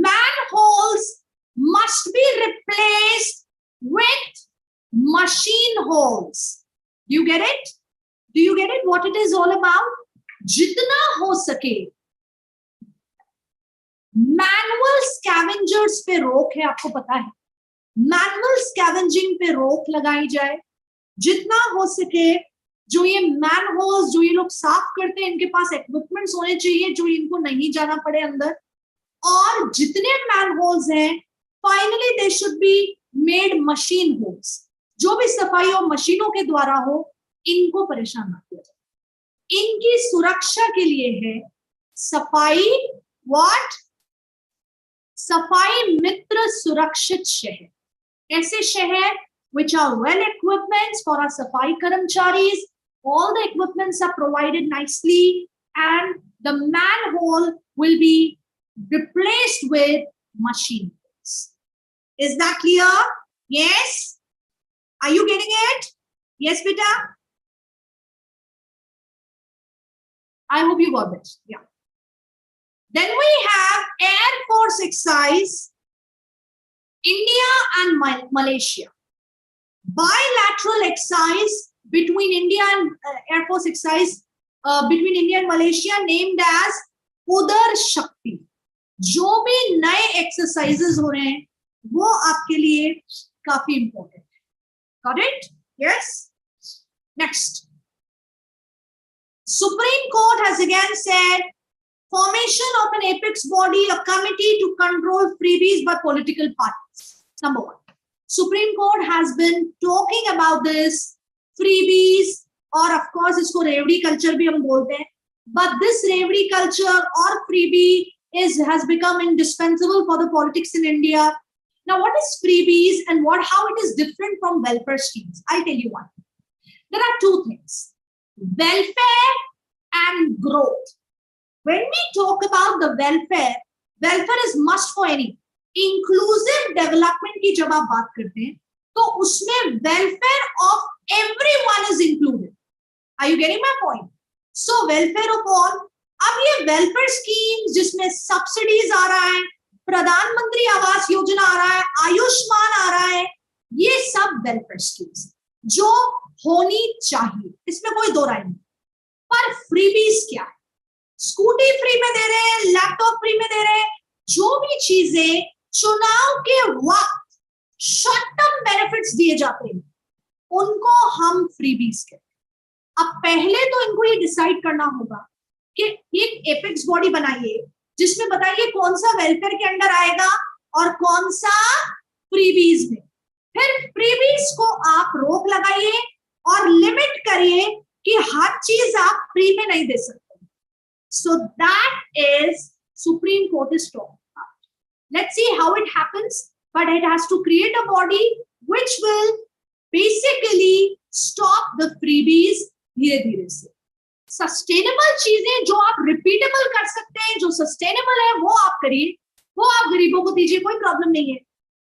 manholes must be replaced with machine holes. Do you get it? Do you get it? What it is all about? जितना हो सके मैनुअल स्कैवेंजर्स पे रोक है, आपको पता है, मैनुअल स्कैवेंजिंग पे रोक लगाई जाए। जितना हो सके जो ये मैनहोल्स जो ये लोग साफ करते हैं, इनके पास इक्विपमेंट्स होने चाहिए जो इनको नहीं जाना पड़े अंदर। और जितने मैनहोल्स हैं, finally they should be made machine holes. जो भी सफाई और मशीनों के द्वारा हो, इनको परेशान ना किया जाए। इनकी सुरक्षा के लिए है सफाई सफाई मित्र सुरक्षित शहर। ऐसे शहर which are well equipped for our सफाई कर्मचारीज, all the equipments are provided nicely and the manhole will be replaced with machine holes. Is that clear? Yes? Are you getting it? Yes, beta? I hope you got it. Yeah. Then we have Air Force exercise, India and Malaysia. Bilateral exercise between India and Air Force exercise between India and Malaysia named as Udar Shakti. जो भी नए exercises हो रहे हैं, वो आपके लिए काफी important है. Got it? Yes. Next. Supreme Court has again said formation of an apex body, a committee to control freebies by political parties. Number one, Supreme Court has been talking about this freebies, और of course इसको रेवड़ी culture भी हम बोलते हैं. But this रेवड़ी culture or freebie has become indispensable for the politics in India. Now, what is freebies and how it is different from welfare schemes? I'll tell you one. There are two things. Welfare and growth. When we talk about the welfare is must for any. Inclusive development की जब आप बात करते हैं, तो उसमें welfare of everyone is included. Are you getting my point? So welfare of all. अब ये welfare schemes जिसमें subsidies आ रहा है, प्रधानमंत्री आवास योजना आ रहा है, आयुष्मान आ रहा है, ये सब welfare schemes जो होनी चाहिए, इसमें कोई दो राय नहीं। पर फ्रीबीज क्या है? स्कूटी फ्री में दे रहे हैं, लैपटॉप फ्री में दे रहे हैं, जो भी चीजें चुनाव के वक्त शॉर्ट टर्म बेनिफिट्स दिए जाते हैं, उनको हम फ्रीबीज कहते हैं। अब पहले तो इनको ये डिसाइड करना होगा कि एक एपेक्स बॉडी बनाइए जिसमें बताइए कौन सा वेलफेयर के अंडर आएगा और कौन सा फ्रीबीज में। फिर फ्रीबीज को आप रोक लगाइए और लिमिट करिए कि हर चीज आप फ्री में नहीं दे सकते। So that is Supreme Court is talking about. Let's see how it happens, but it has to create a body which will basically stop the freebies धीरे-धीरे से। Sustainable चीजें जो आप repeatable कर सकते हैं, जो sustainable है वो आप करिए, वो आप गरीबों को दीजिए, कोई प्रॉब्लम नहीं है।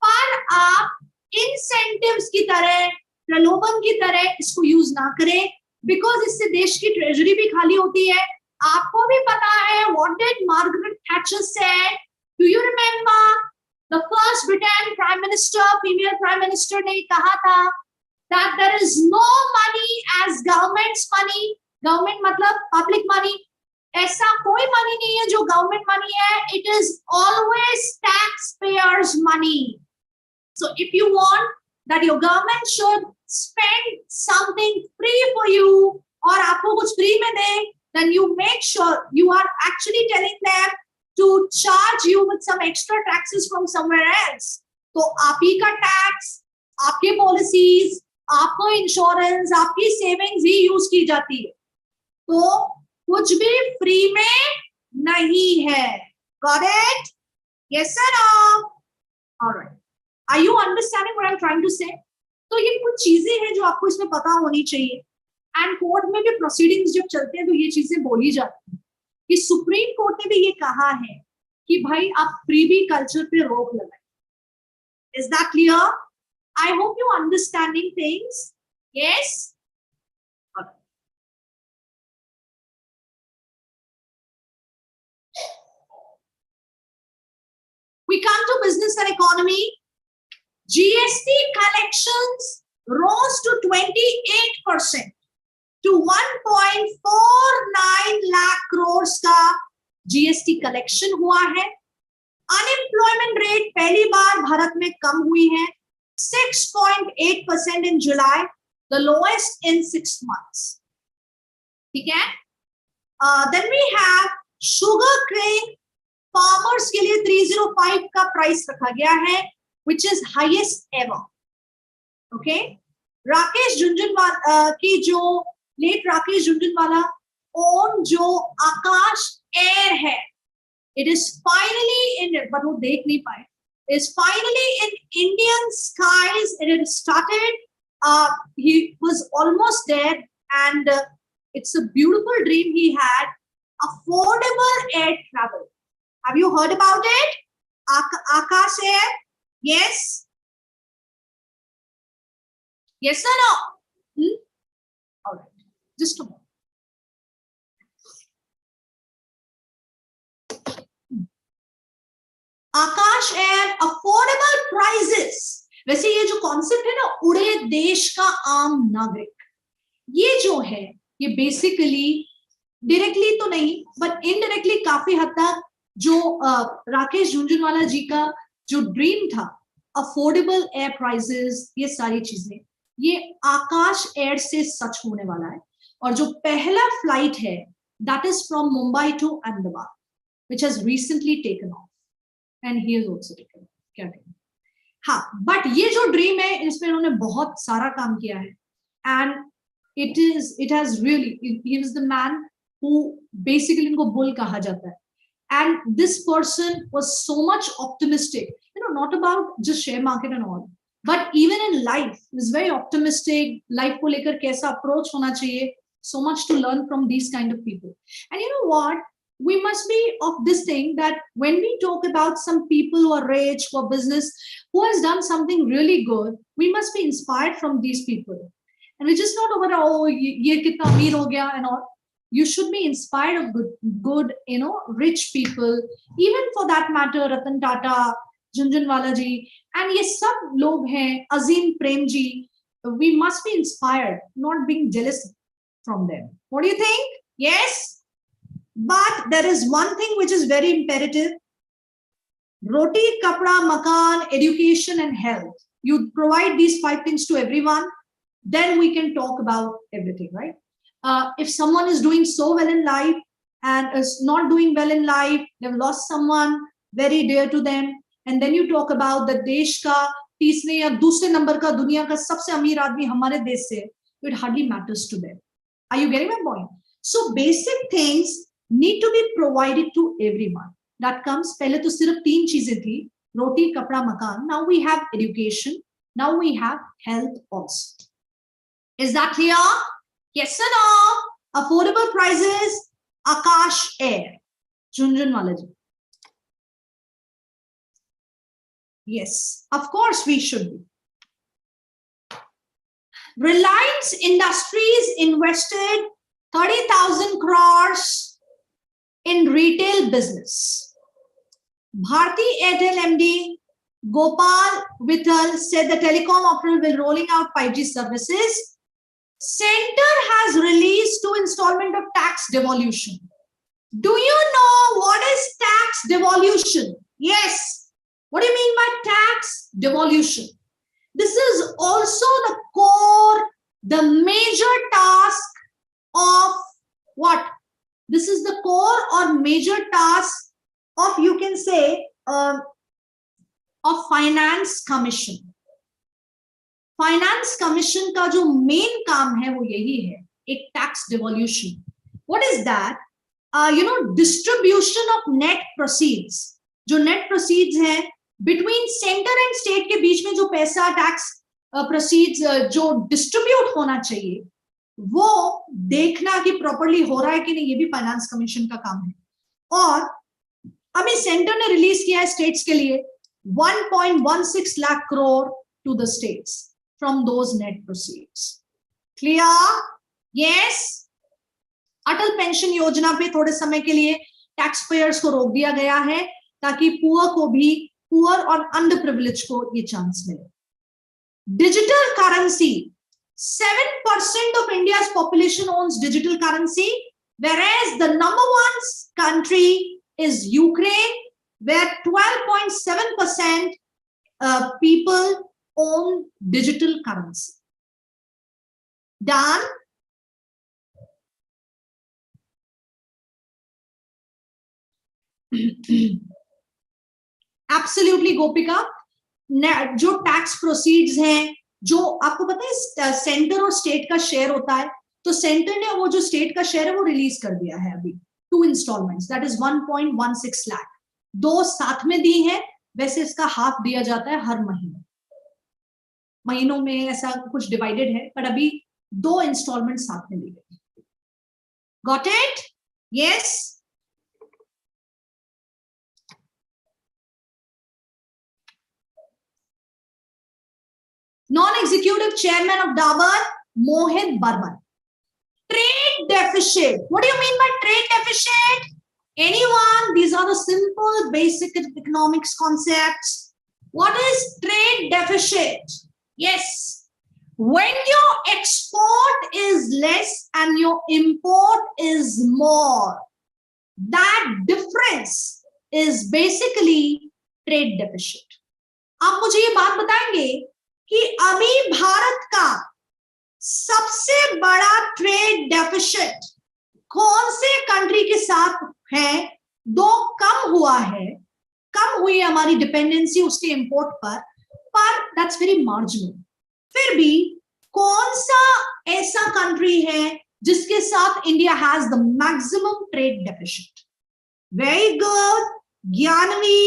पर आप incentives की तरह, प्रलोभन की तरह इसको यूज ना करें, बिकॉज इससे देश की ट्रेजरी भी खाली होती है। आपको भी पता है what did Margaret Thatcher said? Do you remember? The first Britain Prime Minister, female Prime Minister ने कहा था that there is no money as government's money. Government मतलब public money. ऐसा कोई मनी नहीं है जो गवर्नमेंट मनी है. It is always taxpayers' money. So if you want that your government should spend something free for you, और आपको कुछ free में दे, then you make sure you are actually telling them to charge you with some extra taxes from somewhere else. तो आप ही का tax, आपके policies, आपको insurance, आपकी सेविंग्स ही यूज की जाती है. तो कुछ भी फ्री में नहीं है. Got it? Yes or no? All right. Are you understanding what I'm trying to say? तो ये कुछ चीजें हैं जो आपको इसमें पता होनी चाहिए. एंड कोर्ट में भी प्रोसीडिंग्स जब चलते हैं तो ये चीजें बोली जाती हैं कि सुप्रीम कोर्ट ने भी ये कहा है कि भाई आप फ्रीबी कल्चर पे रोक लगाएं. Is that clear? I hope you understanding things. Yes? We come to business and economy. GST collections rose to 28% to 1.49 lakh crores का GST collection हुआ है. Unemployment rate पहली बार भारत में कम हुई है, 6.8% in July, the lowest in 6 months. ठीक है? Then we have sugar cane. Farmers के लिए 305 का प्राइस रखा गया है, which is highest ever. Okay? Rakesh Jhunjhunwala की जो लेट राकेश झुंझुनवाला ओन जो आकाश एयर है, it is finally in, but वो देख नहीं पाए, is finally in Indian skies. It had started. He was almost there, and it's a beautiful dream he had. Affordable air travel. Have you heard about it? Akash Air? Yes? Yes or no? All right. Just a moment. Akash Air, affordable prices. वैसे ये जो concept है ना, उड़े देश का आम नागरिक, ये जो है ये बेसिकली डायरेक्टली तो नहीं बट इनडायरेक्टली काफी हद तक जो राकेश झुंझुनवाला जी का जो ड्रीम था, अफोर्डेबल एयर प्राइसेस, ये सारी चीजें ये आकाश एयर से सच होने वाला है. और जो पहला फ्लाइट है that is from Mumbai to Ahmedabad, which has recently taken off and he is also taken off. क्या कहें? हाँ, बट ये जो ड्रीम है इसमें उन्होंने बहुत सारा काम किया है and it has really, he was the man who basically इनको बुल कहा जाता है. And this person was so much optimistic, not about just share market and all, but even in life, he was very optimistic. Life को लेकर कैसा approach होना चाहिए, so much to learn from these kind of people. And you know what? We must be of this thing that when we talk about some people who are rich, who are business, who has done something really good, we must be inspired from these people. And we just not over, oh, ye kitna ameer ho gaya and all. You should be inspired of good, rich people. Even for that matter, Ratan Tata, Jhunjhunwala ji, and ye sab log hain, Azim Prem ji. We must be inspired, not being jealous from them. What do you think? Yes? But there is one thing which is very imperative. Roti, kapda, makan, education and health. You provide these 5 things to everyone, then we can talk about everything, right? If someone is doing so well in life and is not doing well in life, they've lost someone very dear to them, and then you talk about the देश का तीसरे या दूसरे number का दुनिया का सबसे अमीर आदमी हमारे देश से, it hardly matters to them. Are you getting my point? So basic things need to be provided to everyone. That comes, पहले तो सिर्फ 3 चीजें थी, रोटी, कपड़ा, मकान. Now we have education. Now we have health also. Is that clear? Yes or no? Affordable prices, Akash Air, Jhunjhunwala ji. Yes, of course we should be. Reliance Industries invested 30,000 crores in retail business. Bharti Airtel MD Gopal Vittal said the telecom operator will rolling out 5G services. Center has released 2 installment of tax devolution. Do you know what is tax devolution? Yes. What do you mean by tax devolution? This is also the core, the major task of what? This is the core or major task of, you can say, of finance commission. Finance commission का जो main काम है वो यही है, एक tax devolution. What is that? Distribution of net proceeds. जो net proceeds है बिटवीन सेंटर एंड स्टेट के बीच में जो पैसा टैक्स प्रोसीड्स जो डिस्ट्रीब्यूट होना चाहिए वो देखना कि प्रॉपर्ली हो रहा है कि नहीं, ये भी फाइनेंस कमीशन का काम है. और अभी सेंटर ने रिलीज किया है स्टेट्स के लिए 1.16 lakh crore to the states from those net proceeds. Clear? Yes. Atal pension Yojana पे थोड़े समय के लिए टैक्स पेयर्स को रोक दिया गया है ताकि पुअर और अंडर प्रिविलेज को ये चांस मिले. Digital currency. 7% of India's population owns digital currency, whereas the number one country is Ukraine, where 12.7% people own digital currency. Done? Absolutely, गोपिका. जो टैक्स प्रोसीड्स हैं, जो आपको पता है सेंटर और स्टेट का शेयर होता है, तो सेंटर ने वो जो स्टेट का शेयर है वो रिलीज कर दिया है अभी 2 इंस्टॉलमेंट्स, दैट इज 1.16 लाख. 2 साथ में दी है, वैसे इसका हाफ दिया जाता है हर महीनों में ऐसा कुछ डिवाइडेड है, पर अभी 2 इंस्टॉलमेंट साथ में दी गई. Got it? Yes. Non-executive chairman of Dabur, Mohit Barman. Trade deficit. What do you mean by trade deficit? Anyone? These are the simple basic economics concepts. What is trade deficit? Yes. When your export is less and your import is more, that difference is basically trade deficit. आप मुझे ये बात बताएंगे कि अभी भारत का सबसे बड़ा ट्रेड डेफिसिट कौन से कंट्री के साथ है? 2 कम हुआ है, कम हुई हमारी डिपेंडेंसी उसके इंपोर्ट पर दैट्स वेरी मार्जिनल. फिर भी कौन सा ऐसा कंट्री है जिसके साथ India has the maximum trade deficit? Very good Gyanvi,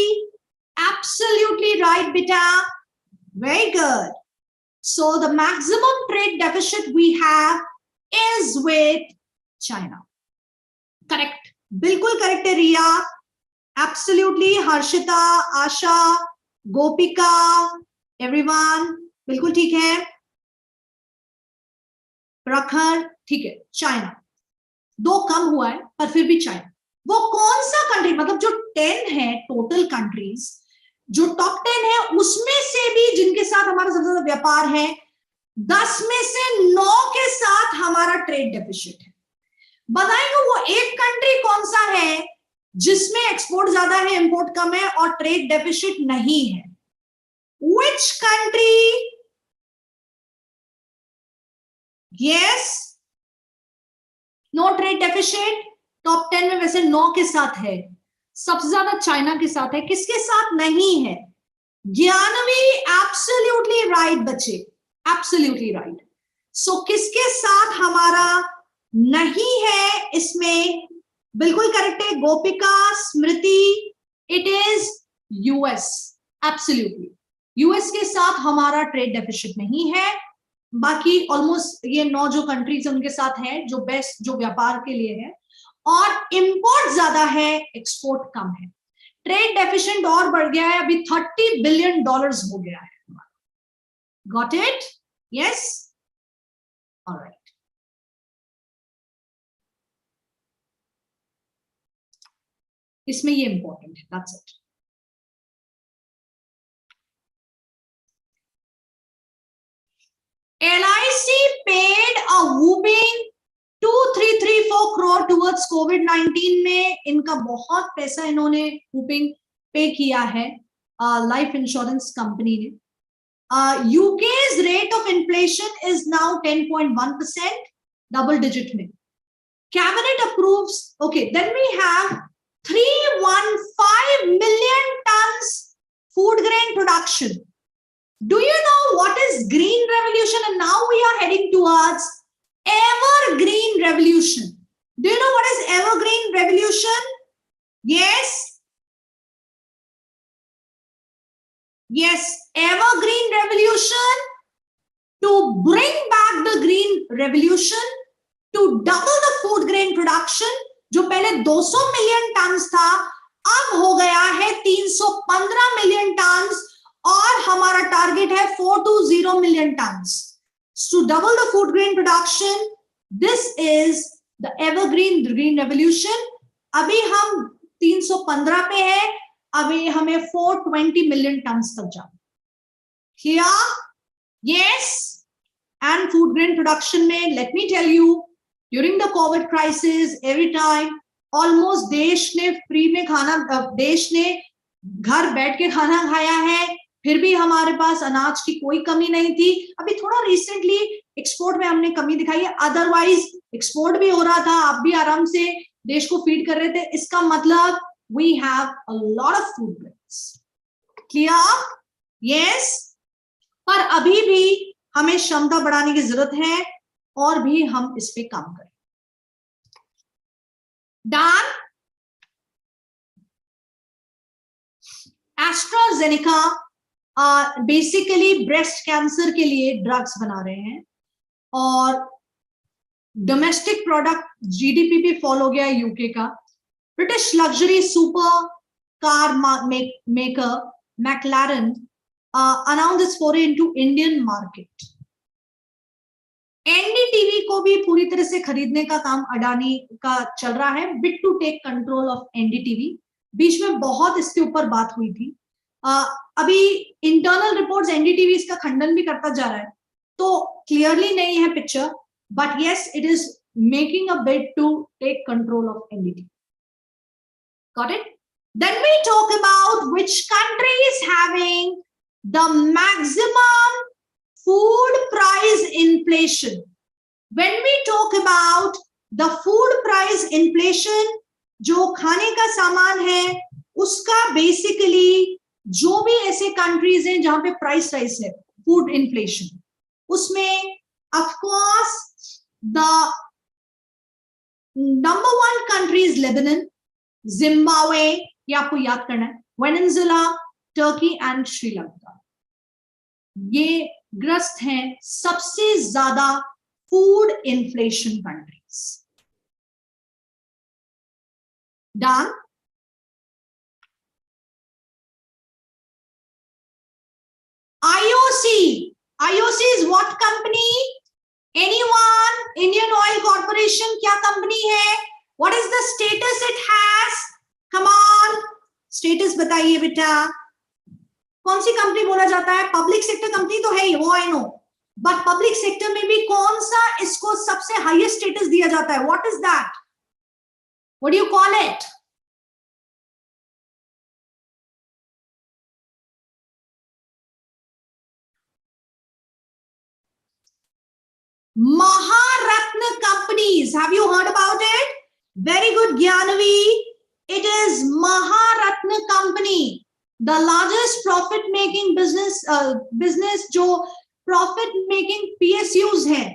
absolutely right बेटा. Very good. So the maximum trade deficit we have is with China. Correct. बिल्कुल correct है रिया. Absolutely. Harshita, Asha, Gopika, everyone. बिल्कुल ठीक है. प्रखर ठीक है. China 2 कम हुआ है पर फिर भी China. वो कौन सा कंट्री, मतलब जो 10 है टोटल कंट्रीज, जो टॉप 10 है उसमें से भी जिनके साथ हमारा सबसे ज्यादा व्यापार है, 10 में से 9 के साथ हमारा ट्रेड डेफिसिट है. बताएंगे वो एक कंट्री कौन सा है जिसमें एक्सपोर्ट ज्यादा है, इंपोर्ट कम है और ट्रेड डेफिसिट नहीं है? Which country? Yes, no trade deficit. Top 10 में वैसे 9 के साथ है, सबसे ज्यादा चाइना के साथ है. किसके साथ नहीं है? ज्ञानवी, एब्सोल्युटली राइट बच्चे, एब्सोल्युटली राइट. सो किसके साथ हमारा नहीं है इसमें? बिल्कुल करेक्ट है Gopika, Smriti. It is US. Absolutely US के साथ हमारा ट्रेड डेफिसिट नहीं है. बाकी ऑलमोस्ट ये 9 जो कंट्रीज उनके साथ है, जो बेस्ट जो व्यापार के लिए है. और इंपोर्ट ज्यादा है, एक्सपोर्ट कम है. ट्रेड डेफिसिट और बढ़ गया है, अभी $30 बिलियन हो गया है. Got it? यस. ऑलराइट. इसमें ये इंपॉर्टेंट है. That's it. LIC paid a whooping 2,334 crore और टुवर्ड्स कोविड-19 में इनका बहुत पैसा इन्होंने कूपिंग पे किया है लाइफ इंश्योरेंस कंपनी ने. UK's rate of inflation is now 10.1%, double digit में. Cabinet approves. Okay, then we have 315 million tons food grain production. Do you know what is green revolution? And now we are heading towards Evergreen Revolution. Do you know what is Evergreen Revolution? Yes. Yes, Evergreen Revolution, to bring back the green revolution, to double the food grain production, जो पहले 200 million turns था, अब हो गया है 315 million turns और हमारा target है 420 million turns. To double the food grain production, this is the Evergreen Green Revolution. अभी हम 315 पे है, अभी हमें 420 मिलियन टन्स तक जाना. Here, yes, and food grain production में, let me tell you, during the COVID crisis, every time, almost देश ने फ्री में खाना, देश ने घर बैठ के खाना खाया है, फिर भी हमारे पास अनाज की कोई कमी नहीं थी. अभी थोड़ा रिसेंटली एक्सपोर्ट में हमने कमी दिखाई है, अदरवाइज एक्सपोर्ट भी हो रहा था, आप भी आराम से देश को फीड कर रहे थे. इसका मतलब we have a lot of food grains. Clear? Yes. पर अभी भी हमें क्षमता बढ़ाने की जरूरत है और भी हम इस पे काम करें. Done. AstraZeneca basically breast cancer के लिए ड्रग्स बना रहे हैं और डोमेस्टिक प्रोडक्ट जीडीपी भी फॉल हो गया यूके का. British luxury supercar maker McLaren announced its foray into Indian market. NDTV को भी पूरी तरह से खरीदने का काम अडानी का चल रहा है. Bid to take control of NDTV. बीच में बहुत इसके ऊपर बात हुई थी. अभी इंटरनल रिपोर्ट्स NDTV इसका खंडन भी करता जा रहा है, तो क्लियरली नहीं है picture, but yes it is making a bid to take control of NDTV. Got it? Then we talk about which country is having the maximum food price inflation. When we talk about the food price inflation, जो खाने का सामान है उसका basically जो भी ऐसे countries हैं जहां पे प्राइस राइज है, फूड इन्फ्लेशन, उसमें of course the number 1 country is Lebanon, Zimbabwe, ये आपको याद करना है, वेनेजुएला, टर्की एंड श्रीलंका. ये ग्रस्त हैं सबसे ज्यादा food inflation countries. Done. IOC is what company? Anyone? Indian Oil Corporation क्या कंपनी है? What is the status it has? Come on, status बताइए बेटा. कौन सी कंपनी बोला जाता है? पब्लिक सेक्टर कंपनी तो है ही, वो I know, but public sector में भी कौन सा इसको सबसे हाईएस्ट स्टेटस दिया जाता है? What is that? What do you call it? Maharatna companies. Have you heard about it? Very good, Gyanavi. It is Maharatna company, the largest profit-making business जो profit-making PSUs हैं.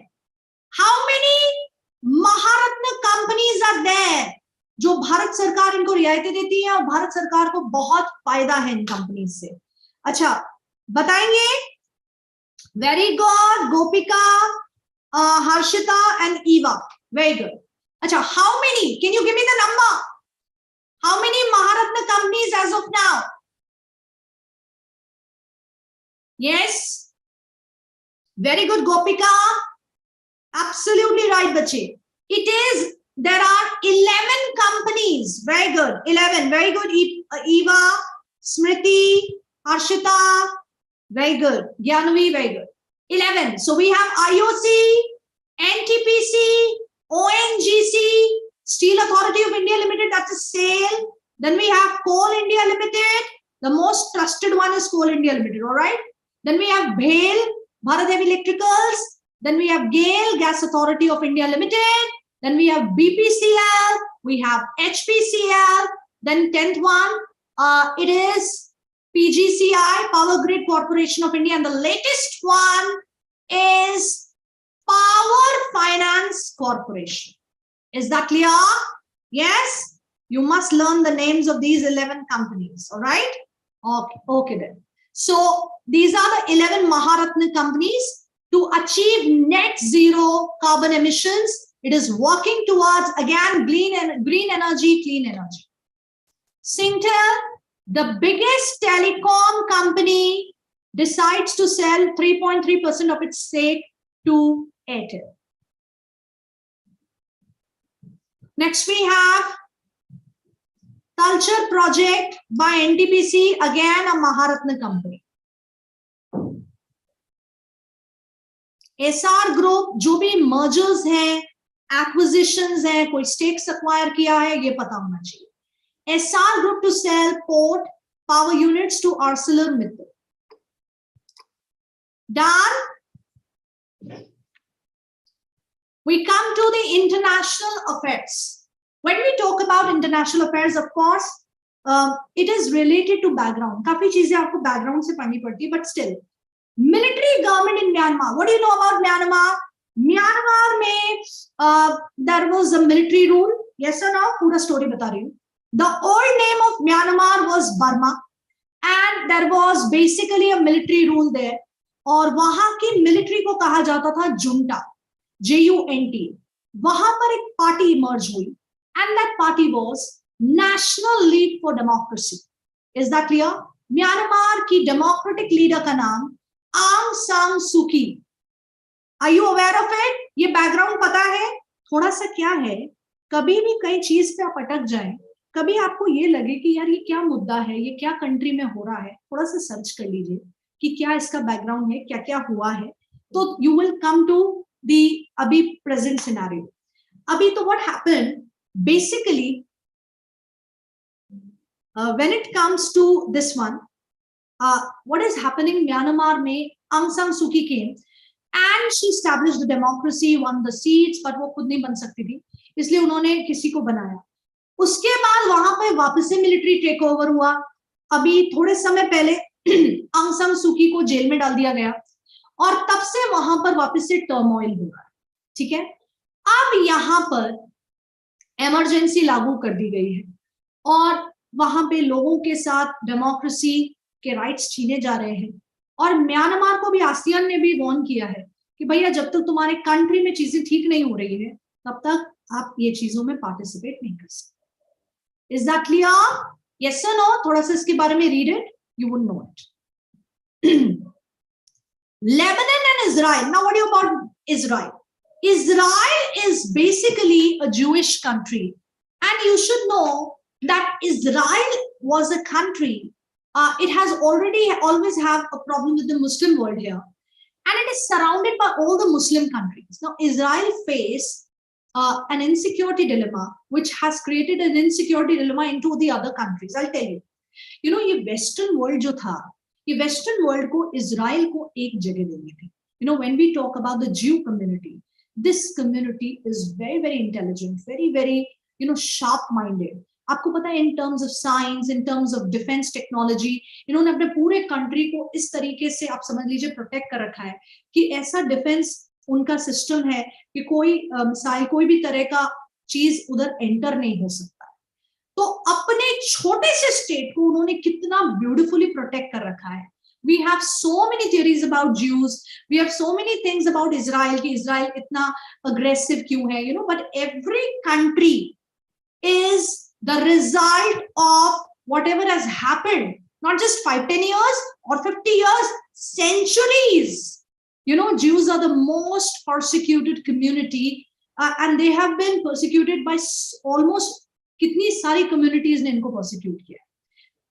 How many Maharatna companies are there? जो भारत सरकार इनको रियायतें देती है और भारत सरकार को बहुत फायदा है इन कंपनीज से. अच्छा, बताएंगे? Very good, Gopika, Harshita and Eva. Very good. Acha, how many? Can you give me the number? How many Maharatna companies as of now? Yes. Very good, Gopika. Absolutely right, bache. It is, there are 11 companies. Very good. 11. Very good, Eva, Smriti, Harshita. Very good. Gyanavi, very good. 11. So we have IOC, NTPC, ONGC, Steel Authority of India Limited, that's a SAIL. Then we have Coal India Limited. The most trusted one is Coal India Limited, all right? Then we have BHEL, Bharat Heavy Electricals. Then we have GAIL, Gas Authority of India Limited. Then we have BPCL. We have HPCL. Then 10th one, it is PGCI, Power Grid Corporation of India. And the latest one is Power Finance Corporation. Is that clear? Yes? You must learn the names of these 11 companies, all right? Okay then. So these are the 11 Maharatna companies to achieve net zero carbon emissions. It is working towards, again, green energy, clean energy. Singtel, the biggest telecom company, decides to sell 3.3% of its stake to Airtel. Next we have Culture Project by NTPC, again a Maharatna company. SR Group, जो भी mergers हैं, acquisitions हैं, कोई stakes acquire किया है, ये पता होना चाहिए. SR Group to sell port power units to ArcelorMittal. Done. We come to the international affairs. When we talk about international affairs, of course, it is related to background. काफी चीजें आपको background से पढ़नी पड़ती है, but still, military government in Myanmar. What do you know about Myanmar? Myanmar में there was a military rule. Yes or no? पूरा story बता रही हूँ. The old name of Myanmar was Burma, and there was basically a military rule there. और वहाँ की military को कहा जाता था junta, JUNT. वहाँ पर एक party emerge हुई. And that party was National League for Democracy. Is that clear? Myanmar की democratic leader का नाम Aung San Suu Kyi. Are you aware of it? ये background पता है? थोड़ा सा क्या है? कभी भी कई चीज पे आप अटक जाएं, कभी आपको ये लगे कि यार ये क्या मुद्दा है, ये क्या कंट्री में हो रहा है, थोड़ा सा सर्च कर लीजिए कि क्या इसका बैकग्राउंड है, क्या क्या हुआ है, तो you will come to the अभी present scenario. अभी तो what happened? Basically, when it comes to this one, what is happening? Myanmar में Aung San Suu Kyi came and she established the democracy, won the seats, but वो खुद नहीं बन सकती थी, इसलिए उन्होंने किसी को बनाया. उसके बाद वहां पे वापस से मिलिट्री टेक ओवर हुआ. अभी थोड़े समय पहले Aung San Suu Kyi को जेल में डाल दिया गया और तब से वहां पर वापस से टर्मोइल हुआ. ठीक है, अब यहाँ पर इमरजेंसी लागू कर दी गई है और वहां पे लोगों के साथ डेमोक्रेसी के राइट्स छीने जा रहे हैं. और म्यांमार को भी आसियान ने भी वार्न किया है कि भैया जब तक तुम्हारे कंट्री में चीजें ठीक नहीं हो रही है तब तक आप ये चीजों में पार्टिसिपेट नहीं कर सकते. Is that clear? यस और नो? थोड़ा सा इसके बारे में read it, you would know it. Lebanon and Israel. Now what do you about Israel? Israel is basically a Jewish country, and you should know that Israel was a country. It has always have a problem with the Muslim world here, and it is surrounded by all the Muslim countries. Now Israel faced an insecurity dilemma, which has created an insecurity dilemma into the other countries. I'll tell you. You know, ये Western world जो था, ये Western world को Israel को एक जगह देनी थी. You know, when we talk about the Jew community, this community is very, very intelligent, very, very, you know, sharp-minded. आपको पता है, in terms of science, in terms of defense technology, इन्होंने अपने पूरे country को इस तरीके से आप समझ लीजिए protect कर रखा है कि ऐसा defense उनका system है कि कोई मिसाइल, कोई भी तरह का चीज उधर enter नहीं हो सकता. तो अपने छोटे से स्टेट को उन्होंने कितना ब्यूटीफुली प्रोटेक्ट कर रखा है. We have so many theories about Jews. We have so many things about Israel कि Israel इतना aggressive क्यों है, you know. But every country is the result of whatever has happened, not just 5-10 years or 50 years, centuries. You know, Jews are the most persecuted community, and they have been persecuted by almost कितनी सारी communities ने इनको persecute किया.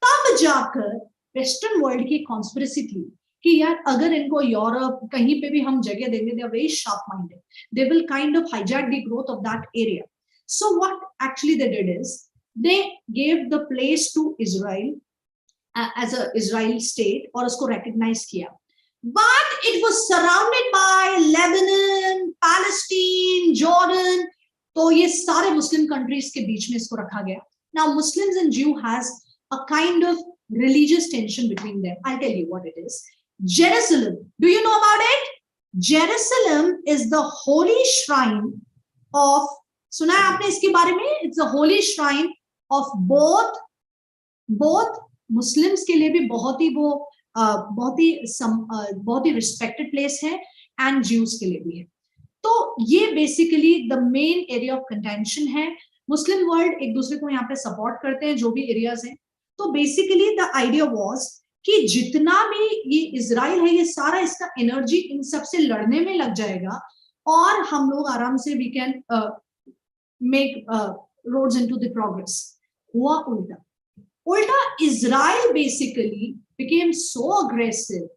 तब जाकर western world की conspiracy थी कि यार अगर इनको यूरोप कहीं पे भी हम जगह देंगे, they are very sharp minded, they will kind of hijack the growth of that area. So what actually they did is they gave the place to Israel as a Israel state और उसको recognize किया, but it was surrounded by Lebanon, Palestine, Jordan. तो ये सारे Muslim countries के बीच में इसको रखा गया. Now Muslims and Jew has a kind of religious tension between them. I'll tell you what it is. Jerusalem, do you know about it? Jerusalem is the holy shrine of, सुना है आपने इसके बारे में? It's the holy shrine of both Muslims के लिए भी बहुत ही रिस्पेक्टेड प्लेस है, एंड Jews के लिए भी है. तो ये basically the main area of contention है. मुस्लिम वर्ल्ड एक दूसरे को यहाँ पे सपोर्ट करते हैं जो भी एरियाज हैं. तो बेसिकली द आइडिया वाज कि जितना भी ये इजराइल है, ये सारा इसका एनर्जी इन सब से लड़ने में लग जाएगा और हम लोग आराम से we can make roads into the progress. हुआ उल्टा. Israel basically became so aggressive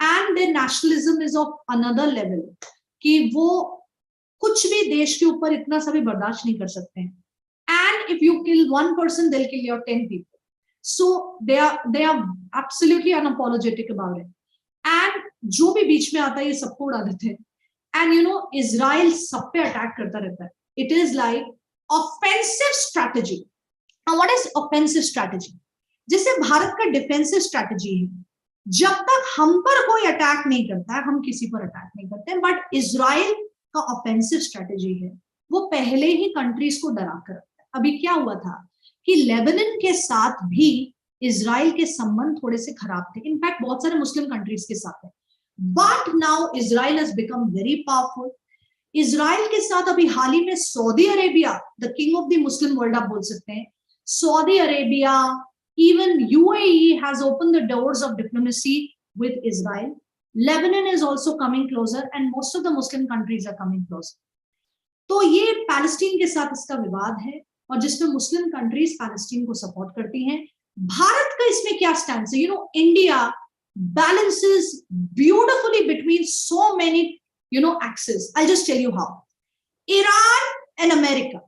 and their nationalism is of another level कि वो कुछ भी देश के ऊपर इतना सा भी बर्दाश्त नहीं कर सकते हैं. And if you kill one person, they'll kill your 10 people. So they are absolutely unapologetic about it. And जो भी बीच में आता है ये सबको उड़ा देते हैं. And you know, Israel सब पे अटैक करता रहता है. It is like offensive strategy. Now what is offensive strategy? जैसे भारत का डिफेंसिव स्ट्रैटेजी है, जब तक हम पर कोई अटैक नहीं करता है हम किसी पर अटैक नहीं करते हैं. बट इजराइल का ऑफेंसिव स्ट्रैटेजी है, वो पहले ही कंट्रीज को डरा कर रखता है. अभी क्या हुआ था कि लेबनान के साथ भी इजराइल के संबंध थोड़े से खराब थे. इनफैक्ट बहुत सारे मुस्लिम कंट्रीज के साथ है. But now Israel has become very powerful. Israel के साथ अभी हाल ही में Saudi Arabia, the king of the Muslim world आप बोल सकते हैं, Saudi Arabia, even UAE has opened the doors of diplomacy with Israel. Lebanon is also coming closer and most of the Muslim countries are coming closer. तो ये Palestine के साथ इसका विवाद है और जिसमें मुस्लिम कंट्रीज पैलेस्टीन को सपोर्ट करती हैं. भारत का इसमें क्या स्टैंड है? You know, India balances beautifully between so many, you know, axes. I'll just tell you how. Iran and America.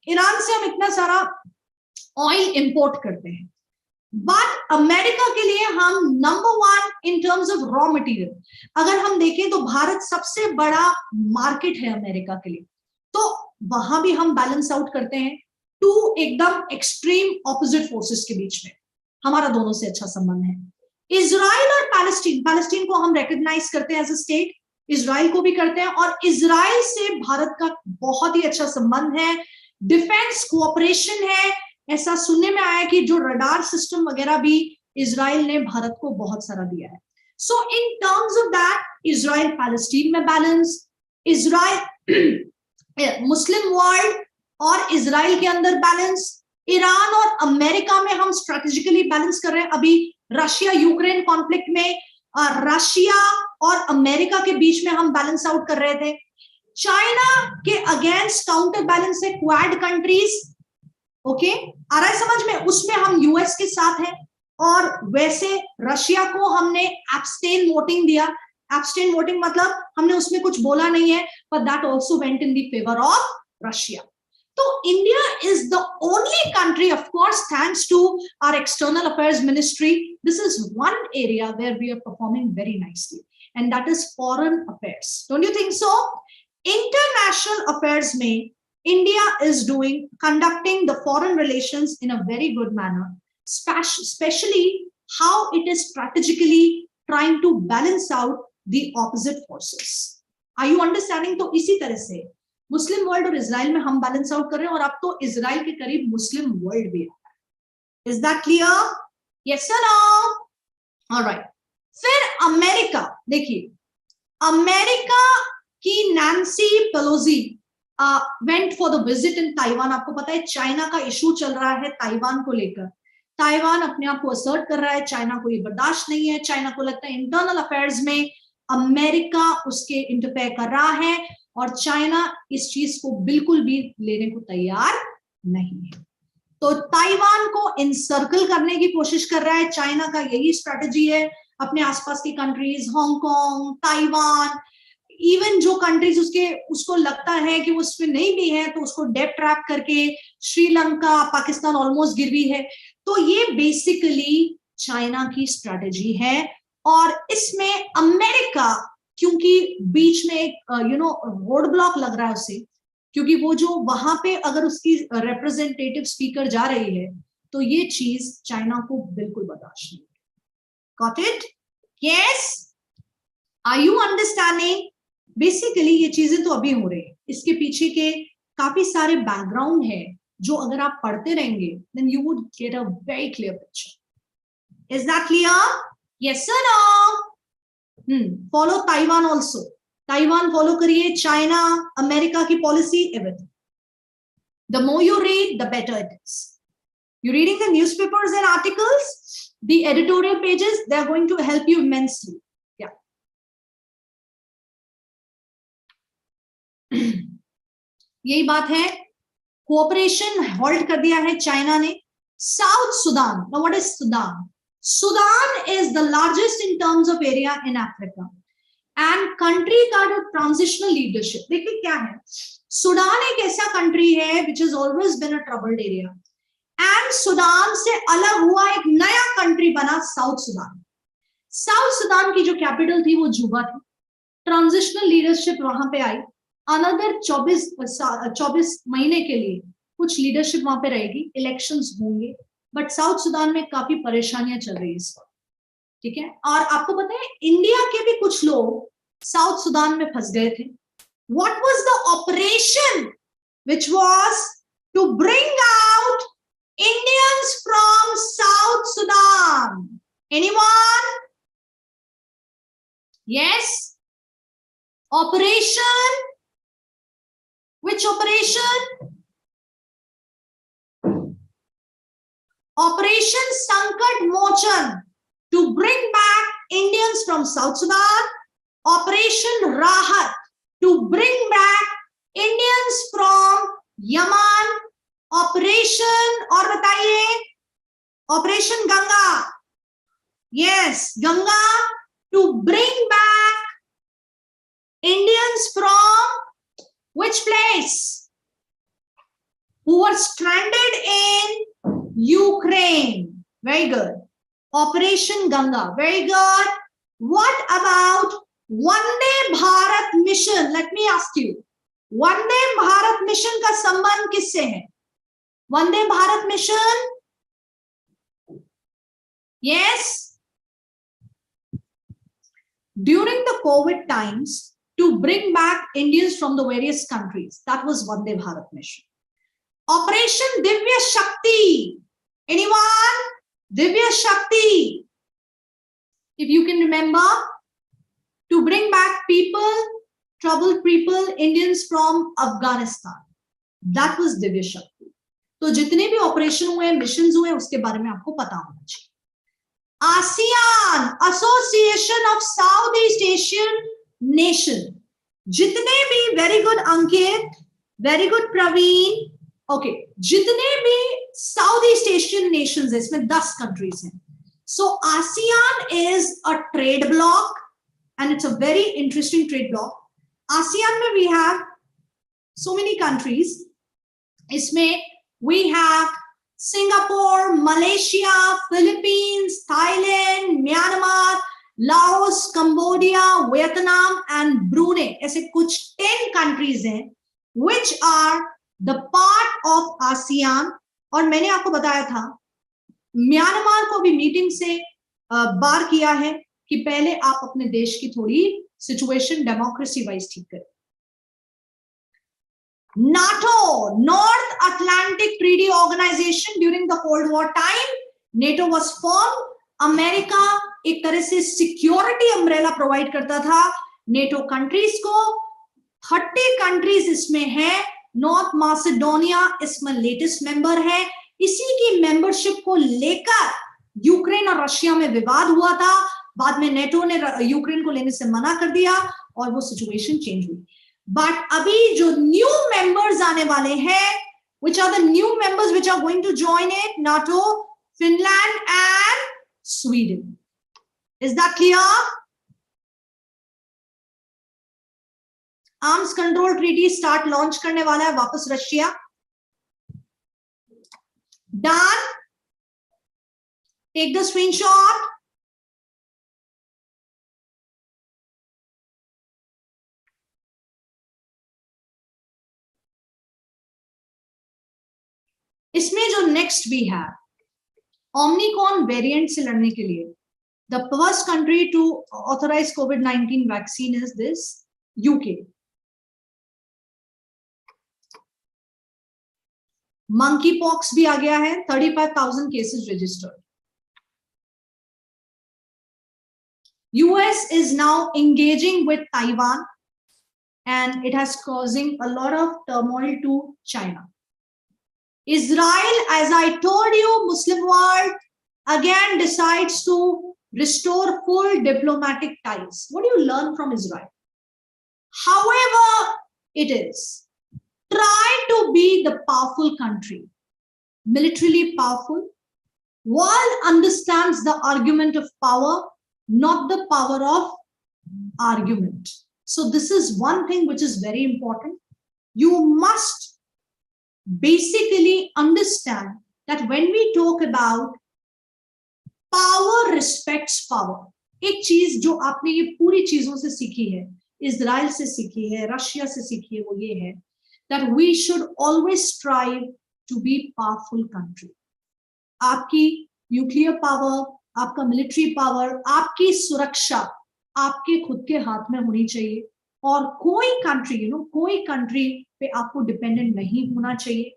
Iran से हम इतना सारा ऑयल इंपोर्ट करते हैं, बट अमेरिका के लिए हम number 1 in terms of raw material. अगर हम देखें तो भारत सबसे बड़ा मार्केट है अमेरिका के लिए. तो वहां भी हम बैलेंस आउट करते हैं. टू एकदम एक्सट्रीम ऑपोजिट फोर्सेस के बीच में हमारा दोनों से अच्छा संबंध है. इजराइल और पैलेस्टीन को हम रिकॉग्नाइज करते हैं एज अ स्टेट, इजराइल को भी करते हैं, और इजराइल से भारत का बहुत ही अच्छा संबंध है. डिफेंस कोऑपरेशन है. ऐसा सुनने में आया कि जो रडार सिस्टम वगैरह भी इजराइल ने भारत को बहुत सारा दिया है. So in terms of that Israel Palestine में बैलेंस, इजराइल मुस्लिम वर्ल्ड और इजराइल के अंदर बैलेंस, ईरान और अमेरिका में हम स्ट्रेटेजिकली बैलेंस कर रहे हैं. अभी रशिया यूक्रेन कॉन्फ्लिक्ट में रशिया और अमेरिका के बीच में हम बैलेंस आउट कर रहे थे. चाइना के अगेंस्ट काउंटर बैलेंस है क्वाड कंट्रीज. ओके, आ रहा है समझ में? उसमें हम यूएस के साथ हैं. और वैसे रशिया को हमने एब्स्टेन वोटिंग दिया. एब्स्टेन वोटिंग मतलब हमने उसमें कुछ बोला नहीं है, but that also went in the favor of Russia. So India is the only country, of course, thanks to our external affairs ministry. This is one area where we are performing very nicely, and that is foreign affairs. Don't you think so? International affairs mein India is conducting the foreign relations in a very good manner, especially how it is strategically trying to balance out the opposite forces. Are you understanding? तो इसी तरह से मुस्लिम world और Israel में हम balance out कर रहे हैं, और अब तो इजराइल के करीब मुस्लिम वर्ल्ड भी आता है. Is that clear? Yes or no? All right. फिर अमेरिका, देखिए अमेरिका की Nancy Pelosi went for the visit in Taiwan. आपको पता है चाइना का इशू चल रहा है ताइवान को लेकर. ताइवान अपने आप को असर्ट कर रहा है, चाइना को ये बर्दाश्त नहीं है. चाइना को लगता है इंटरनल अफेयर्स में अमेरिका उसके इंटरफेयर कर रहा है, और चाइना इस चीज को बिल्कुल भी लेने को तैयार नहीं है. तो ताइवान को इनसर्कल करने की कोशिश कर रहा है. चाइना का यही स्ट्रेटजी है. अपने आसपास की कंट्रीज, हांगकांग, ताइवान, इवन जो कंट्रीज उसको लगता है कि वो उसमें नहीं भी है तो उसको डेट ट्रैप करके श्रीलंका, पाकिस्तान ऑलमोस्ट गिर भी है। तो ये बेसिकली चाइना की स्ट्रेटेजी है, और इसमें अमेरिका क्योंकि बीच में एक रोड ब्लॉक लग रहा है उसे, क्योंकि वो जो वहां पे अगर उसकी रिप्रेजेंटेटिव स्पीकर जा रही है तो ये चीज चाइना को बिल्कुल बर्दाश्त नहीं। Got it? Yes, are you understanding? Basically ये चीजें तो अभी हो रही है, इसके पीछे के काफी सारे बैकग्राउंड है जो अगर आप पढ़ते रहेंगे then you would get a very clear picture. Is that clear? Yes sir, no? Follow Taiwan also, Taiwan follow करिए, चाइना, अमेरिका की policy, everything. The more you read, the better it is. You're reading the newspapers and articles, the editorial pages, they're going to help you immensely. Yeah. यही बात है, cooperation halt कर दिया है China ने। South Sudan, now what is Sudan? Sudan is the largest in terms of area in Africa. And country का जो transitional leadership, देखिए क्या है, सूडान एक ऐसा कंट्री है which has always been a troubled area, and Sudan से अलग हुआ एक नया कंट्री बना साउथ सुडान। साउथ सुडान की जो कैपिटल थी वो जुबा थी, ट्रांजिशनल लीडरशिप वहां पे आई, अनदर 24 महीने के लिए कुछ लीडरशिप वहां पे रहेगी, इलेक्शंस होंगे, बट साउथ सुडान में काफी परेशानियां चल रही है इस वक्त, ठीक है। और आपको पता है इंडिया के भी कुछ लोग साउथ सुडान में फंस गए थे। What was the operation which was to bring out Indians from South Sudan? Anyone? Yes? Operation? Which operation? Operation Sankat Mochan, to bring back Indians from South Sudan. Operation Rahat, to bring back Indians from Yemen. Operation, और बताइए, Operation Ganga. Yes, Ganga, to bring back Indians from which place? Who were stranded in Ukraine. Very good. Operation Ganga. Very good. What about Vande Bharat Mission? Let me ask you. Vande Bharat Mission का संबंध किससे है? Vande Bharat Mission? Yes. During the COVID times, to bring back Indians from the various countries, that was Vande Bharat Mission. Operation Divya Shakti. Anyone? Divya Shakti. If you can remember, to bring back people, troubled people, Indians from Afghanistan. That was Divya Shakti. तो जितने भी operation हुए, missions हुए, उसके बारे में आपको पता होना चाहिए। ASEAN, Association of Southeast Asian Nation. जितने भी, very good Ankit, very good Praveen, okay, जितने भी Southeast Asian nations है, इसमें 10 countries हैं. So ASEAN is a trade bloc, and it's a very interesting trade bloc. ASEAN में we have so many countries. इसमें we have Singapore, Malaysia, Philippines, Thailand, Myanmar, Laos, Cambodia, Vietnam and Brunei. ऐसे कुछ 10 countries हैं which are the part of ASEAN. और मैंने आपको बताया था म्यांमार को भी मीटिंग से बार किया है कि पहले आप अपने देश की थोड़ी सिचुएशन डेमोक्रेसी वाइज ठीक करें। NATO, North Atlantic Treaty Organization, during the Cold War time, NATO was formed. America एक तरह से सिक्योरिटी अम्ब्रेला प्रोवाइड करता था नेटो कंट्रीज को। 30 कंट्रीज इसमें है। नॉर्थ मैसेडोनिया इसमें लेटेस्ट मेंबर है। इसी की मेंबरशिप को लेकर यूक्रेन और रशिया में विवाद हुआ था। बाद में नेटो ने यूक्रेन को लेने से मना कर दिया और वो सिचुएशन चेंज हुई। बट अभी जो न्यू मेंबर्स आने वाले हैं, which are the new members which are going to join it, NATO, Finland and Sweden. Is that clear? Arms control treaty START launch करने वाला है वापस Russia. Done. Take the screenshot. इसमें जो नेक्स्ट भी है, ओमनिकॉन वेरिएंट से लड़ने के लिए the first country to authorize COVID-19 vaccine is this UK. Monkeypox भी आ गया है, 35,000 cases registered. US is now engaging with Taiwan and it has causing a lot of turmoil to China. Israel, as I told you, Muslim world again decides to restore full diplomatic ties. What do you learn from Israel? However it is, try to be the powerful country, militarily powerful, while understands the argument of power, not the power of argument. So this is one thing which is very important. You must basically understand that when we talk about power respects power, एक चीज जो आपने ये पूरी चीजों से सीखी है, इजराइल से सीखी है, रशिया से सीखी है, वो ये है that we should always strive to be powerful country. आपकी न्यूक्लियर पावर, आपका मिलिट्री पावर, आपकी सुरक्षा आपके खुद के हाथ में होनी चाहिए और कोई कंट्री कोई कंट्री पे आपको डिपेंडेंट नहीं होना चाहिए.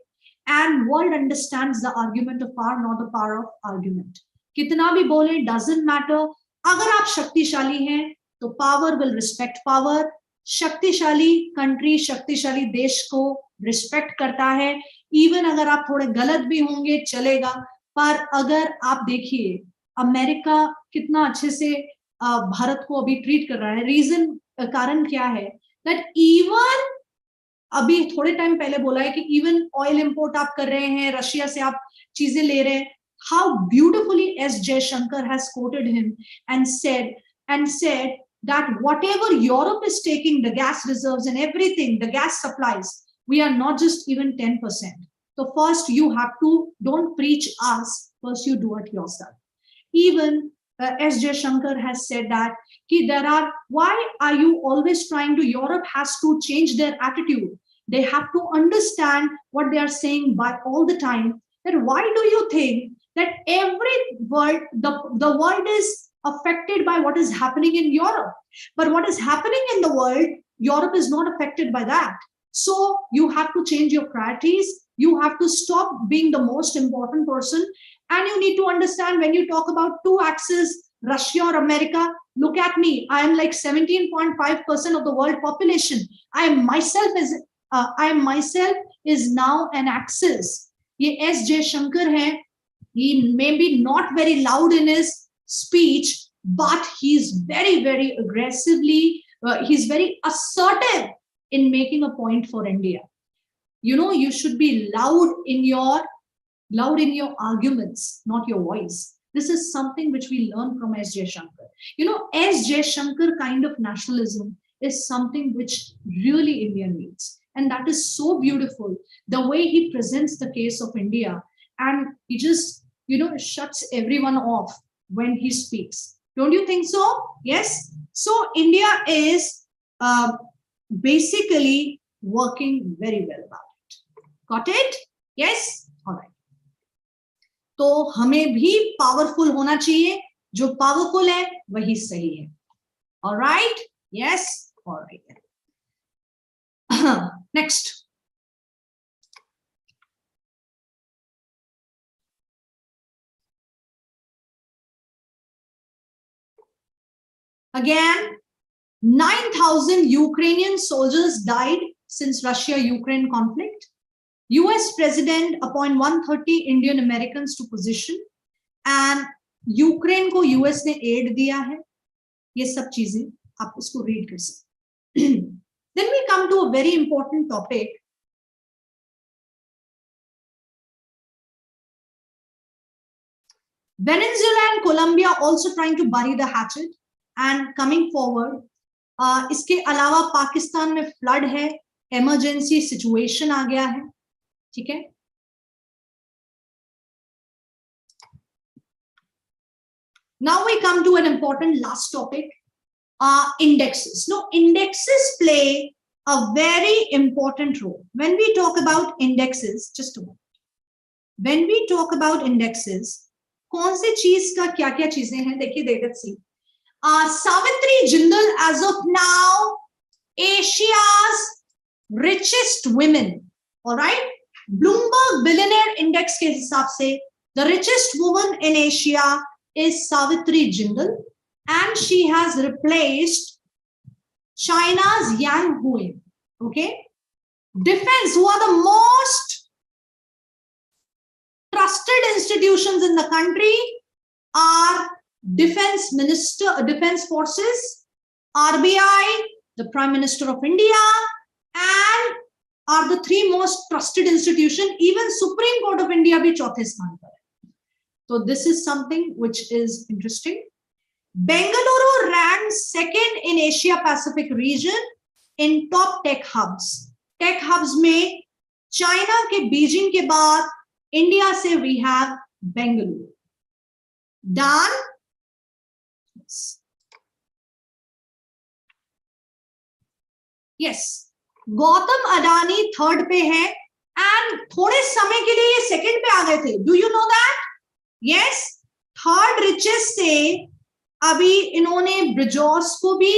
And world understands the argument of power, not the power of argument. कितना भी बोले डजंट मैटर. अगर आप शक्तिशाली हैं तो पावर विल रिस्पेक्ट पावर. शक्तिशाली कंट्री, शक्तिशाली देश को रिस्पेक्ट करता है. इवन अगर आप थोड़े गलत भी होंगे चलेगा, पर अगर आप देखिए अमेरिका कितना अच्छे से भारत को अभी ट्रीट कर रहा है. रीजन, कारण क्या है? दैट इवन अभी थोड़े टाइम पहले बोला है कि इवन ऑयल इंपोर्ट आप कर रहे हैं, रशिया से आप चीजें ले रहे हैं. How beautifully S. Jaishankar has quoted him and said that whatever Europe is taking, the gas reserves and everything, the gas supplies, we are not just even 10%. So first you have to, don't preach us, first you do it yourself. Even S. Jaishankar has said that why are you always trying to, Europe has to change their attitude. They have to understand what they are saying by all the time, that why do you think that every world, the world is affected by what is happening in Europe, but what is happening in the world, Europe is not affected by that. So you have to change your priorities. You have to stop being the most important person, and you need to understand when you talk about two axes, Russia or America. Look at me, I am like 17.5% of the world population. I am myself is now an axis. ये S. Jaishankar है. He may be not very loud in his speech, but he's very, very aggressively, he's very assertive in making a point for India. You should be loud in your arguments, not your voice. This is something which we learn from S. Jaishankar. S. Jaishankar kind of nationalism is something which really India needs. And that is so beautiful, the way he presents the case of India. And he just, shuts everyone off when he speaks. Don't you think so? Yes. So India is basically working very well about it. Got it? Yes. All right. तो हमें भी powerful होना चाहिए. जो powerful है वही सही है. All right. Yes. All right. Next. Again, 9,000 Ukrainian soldiers died since Russia-Ukraine conflict. US President appoint 130 Indian Americans to position, and Ukraine को US ने aid दिया है. ये सब चीजें आप इसको read कर सकते. Then we come to a very important topic. Venezuela and Colombia also trying to bury the hatchet and coming forward. इसके अलावा पाकिस्तान में फ्लड है, इमरजेंसी सिचुएशन आ गया है, ठीक है। Now we come to an important last topic, indexes. Now, indexes play a very important role. When we talk about indexes, just a moment. When we talk about indexes, कौन सी चीज का क्या क्या चीजें हैं, देखिए, let's see. Savitri Jindal, as of now, Asia's richest women. All right. Bloomberg Billionaire Index के हिसाब से the richest woman in Asia is Savitri Jindal, and she has replaced China's Yang Hui. Okay. Defense, who are the most trusted institutions in the country, are Defense Minister, Defense Forces, RBI, the Prime Minister of India, and are the three most trusted institutions. Even Supreme Court of India bhi चौथे स्थान पर है. So this is something which is interesting. Bengaluru ranked second in Asia Pacific region in top tech hubs. Tech hubs में China के Beijing के बाद India से we have Bengaluru. Done. Yes. Gautam Adani third पे है एंड थोड़े समय के लिए ये सेकंड पे आ गए थे. Do you know that? Yes, third richest से अभी इन्होंने ब्रिजोस को भी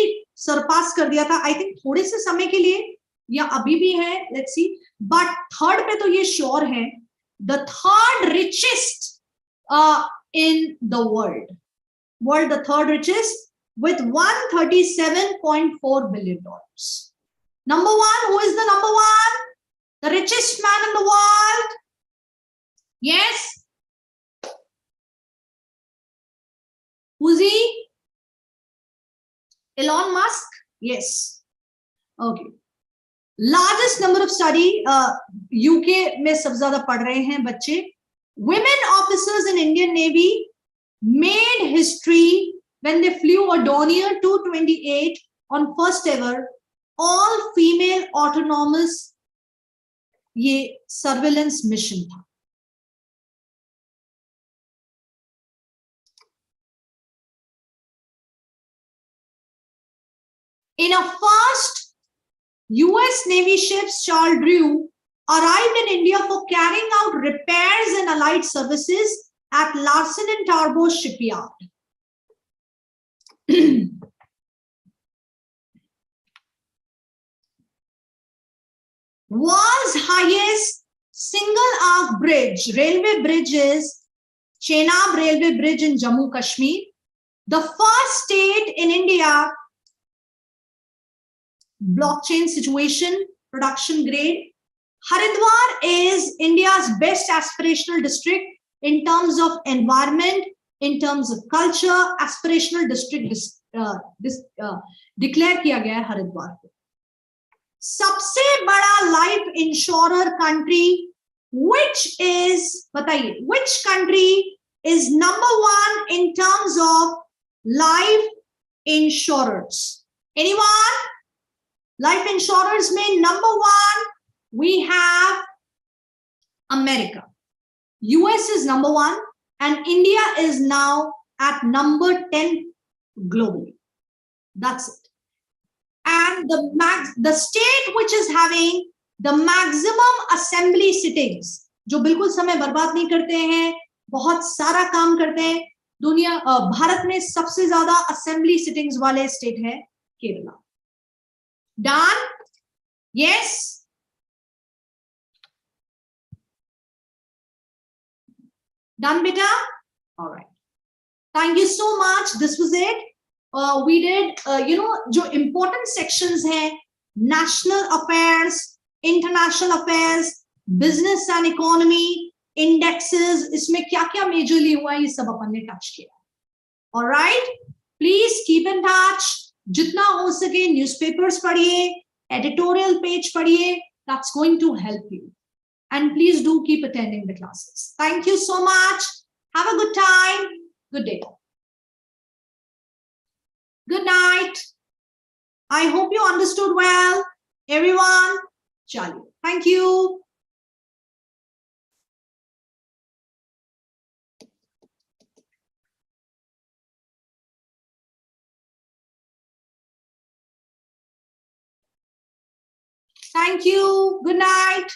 सरपास कर दिया था. आई थिंक थोड़े से समय के लिए या अभी भी है, लेट्स सी, बट थर्ड पे तो ये श्योर है. The third richest in the world, the third richest with $137.4 billion. Number one, who is the number one? The richest man in the world? Yes. Who's he? Elon Musk? Yes. Okay. Largest number of study, UK में सबसे ज़्यादा पढ़ रहे हैं बच्चे. Women officers in Indian Navy made history when they flew a Dornier 228 on first ever all female autonomous ये surveillance mission था. In a first, US Navy ships Charles Drew arrived in India for carrying out repairs and allied services at Larsen and Toubro shipyard. World's highest single arc bridge, railway bridge, is Chenab Railway Bridge in Jammu Kashmir. The first state in India, blockchain situation, production grade. Haridwar is India's best aspirational district in terms of environment, in terms of culture. Aspirational district declare किया गया है हरिद्वार को. सबसे बड़ा life insurer country, which is, बताइए, which country is number one in terms of life insurers? Anyone? Life insurers में number one we have America. US is number one and India is now at number 10 globally. That's it. And the state which is having the maximum assembly sittings, जो बिल्कुल समय बर्बाद नहीं करते हैं, बहुत सारा काम करते हैं, दुनिया भारत में सबसे ज्यादा असेंबली सिटिंग्स वाले स्टेट है Kerala. Done? Yes. Done, beta? All right. Thank you so much. This was it. We did, जो important sections हैं, national affairs, international affairs, business and economy, indexes, इसमें क्या-क्या majorly हुआ ये सब अपन ने touch किया. All right. Please keep in touch. जितना हो सके newspapers पढ़िए, editorial page पढ़िए. That's going to help you. And please do keep attending the classes. Thank you so much. Have a good time. Good day. Good night. I hope you understood well. Everyone, chalo. Thank you. Thank you. Good night.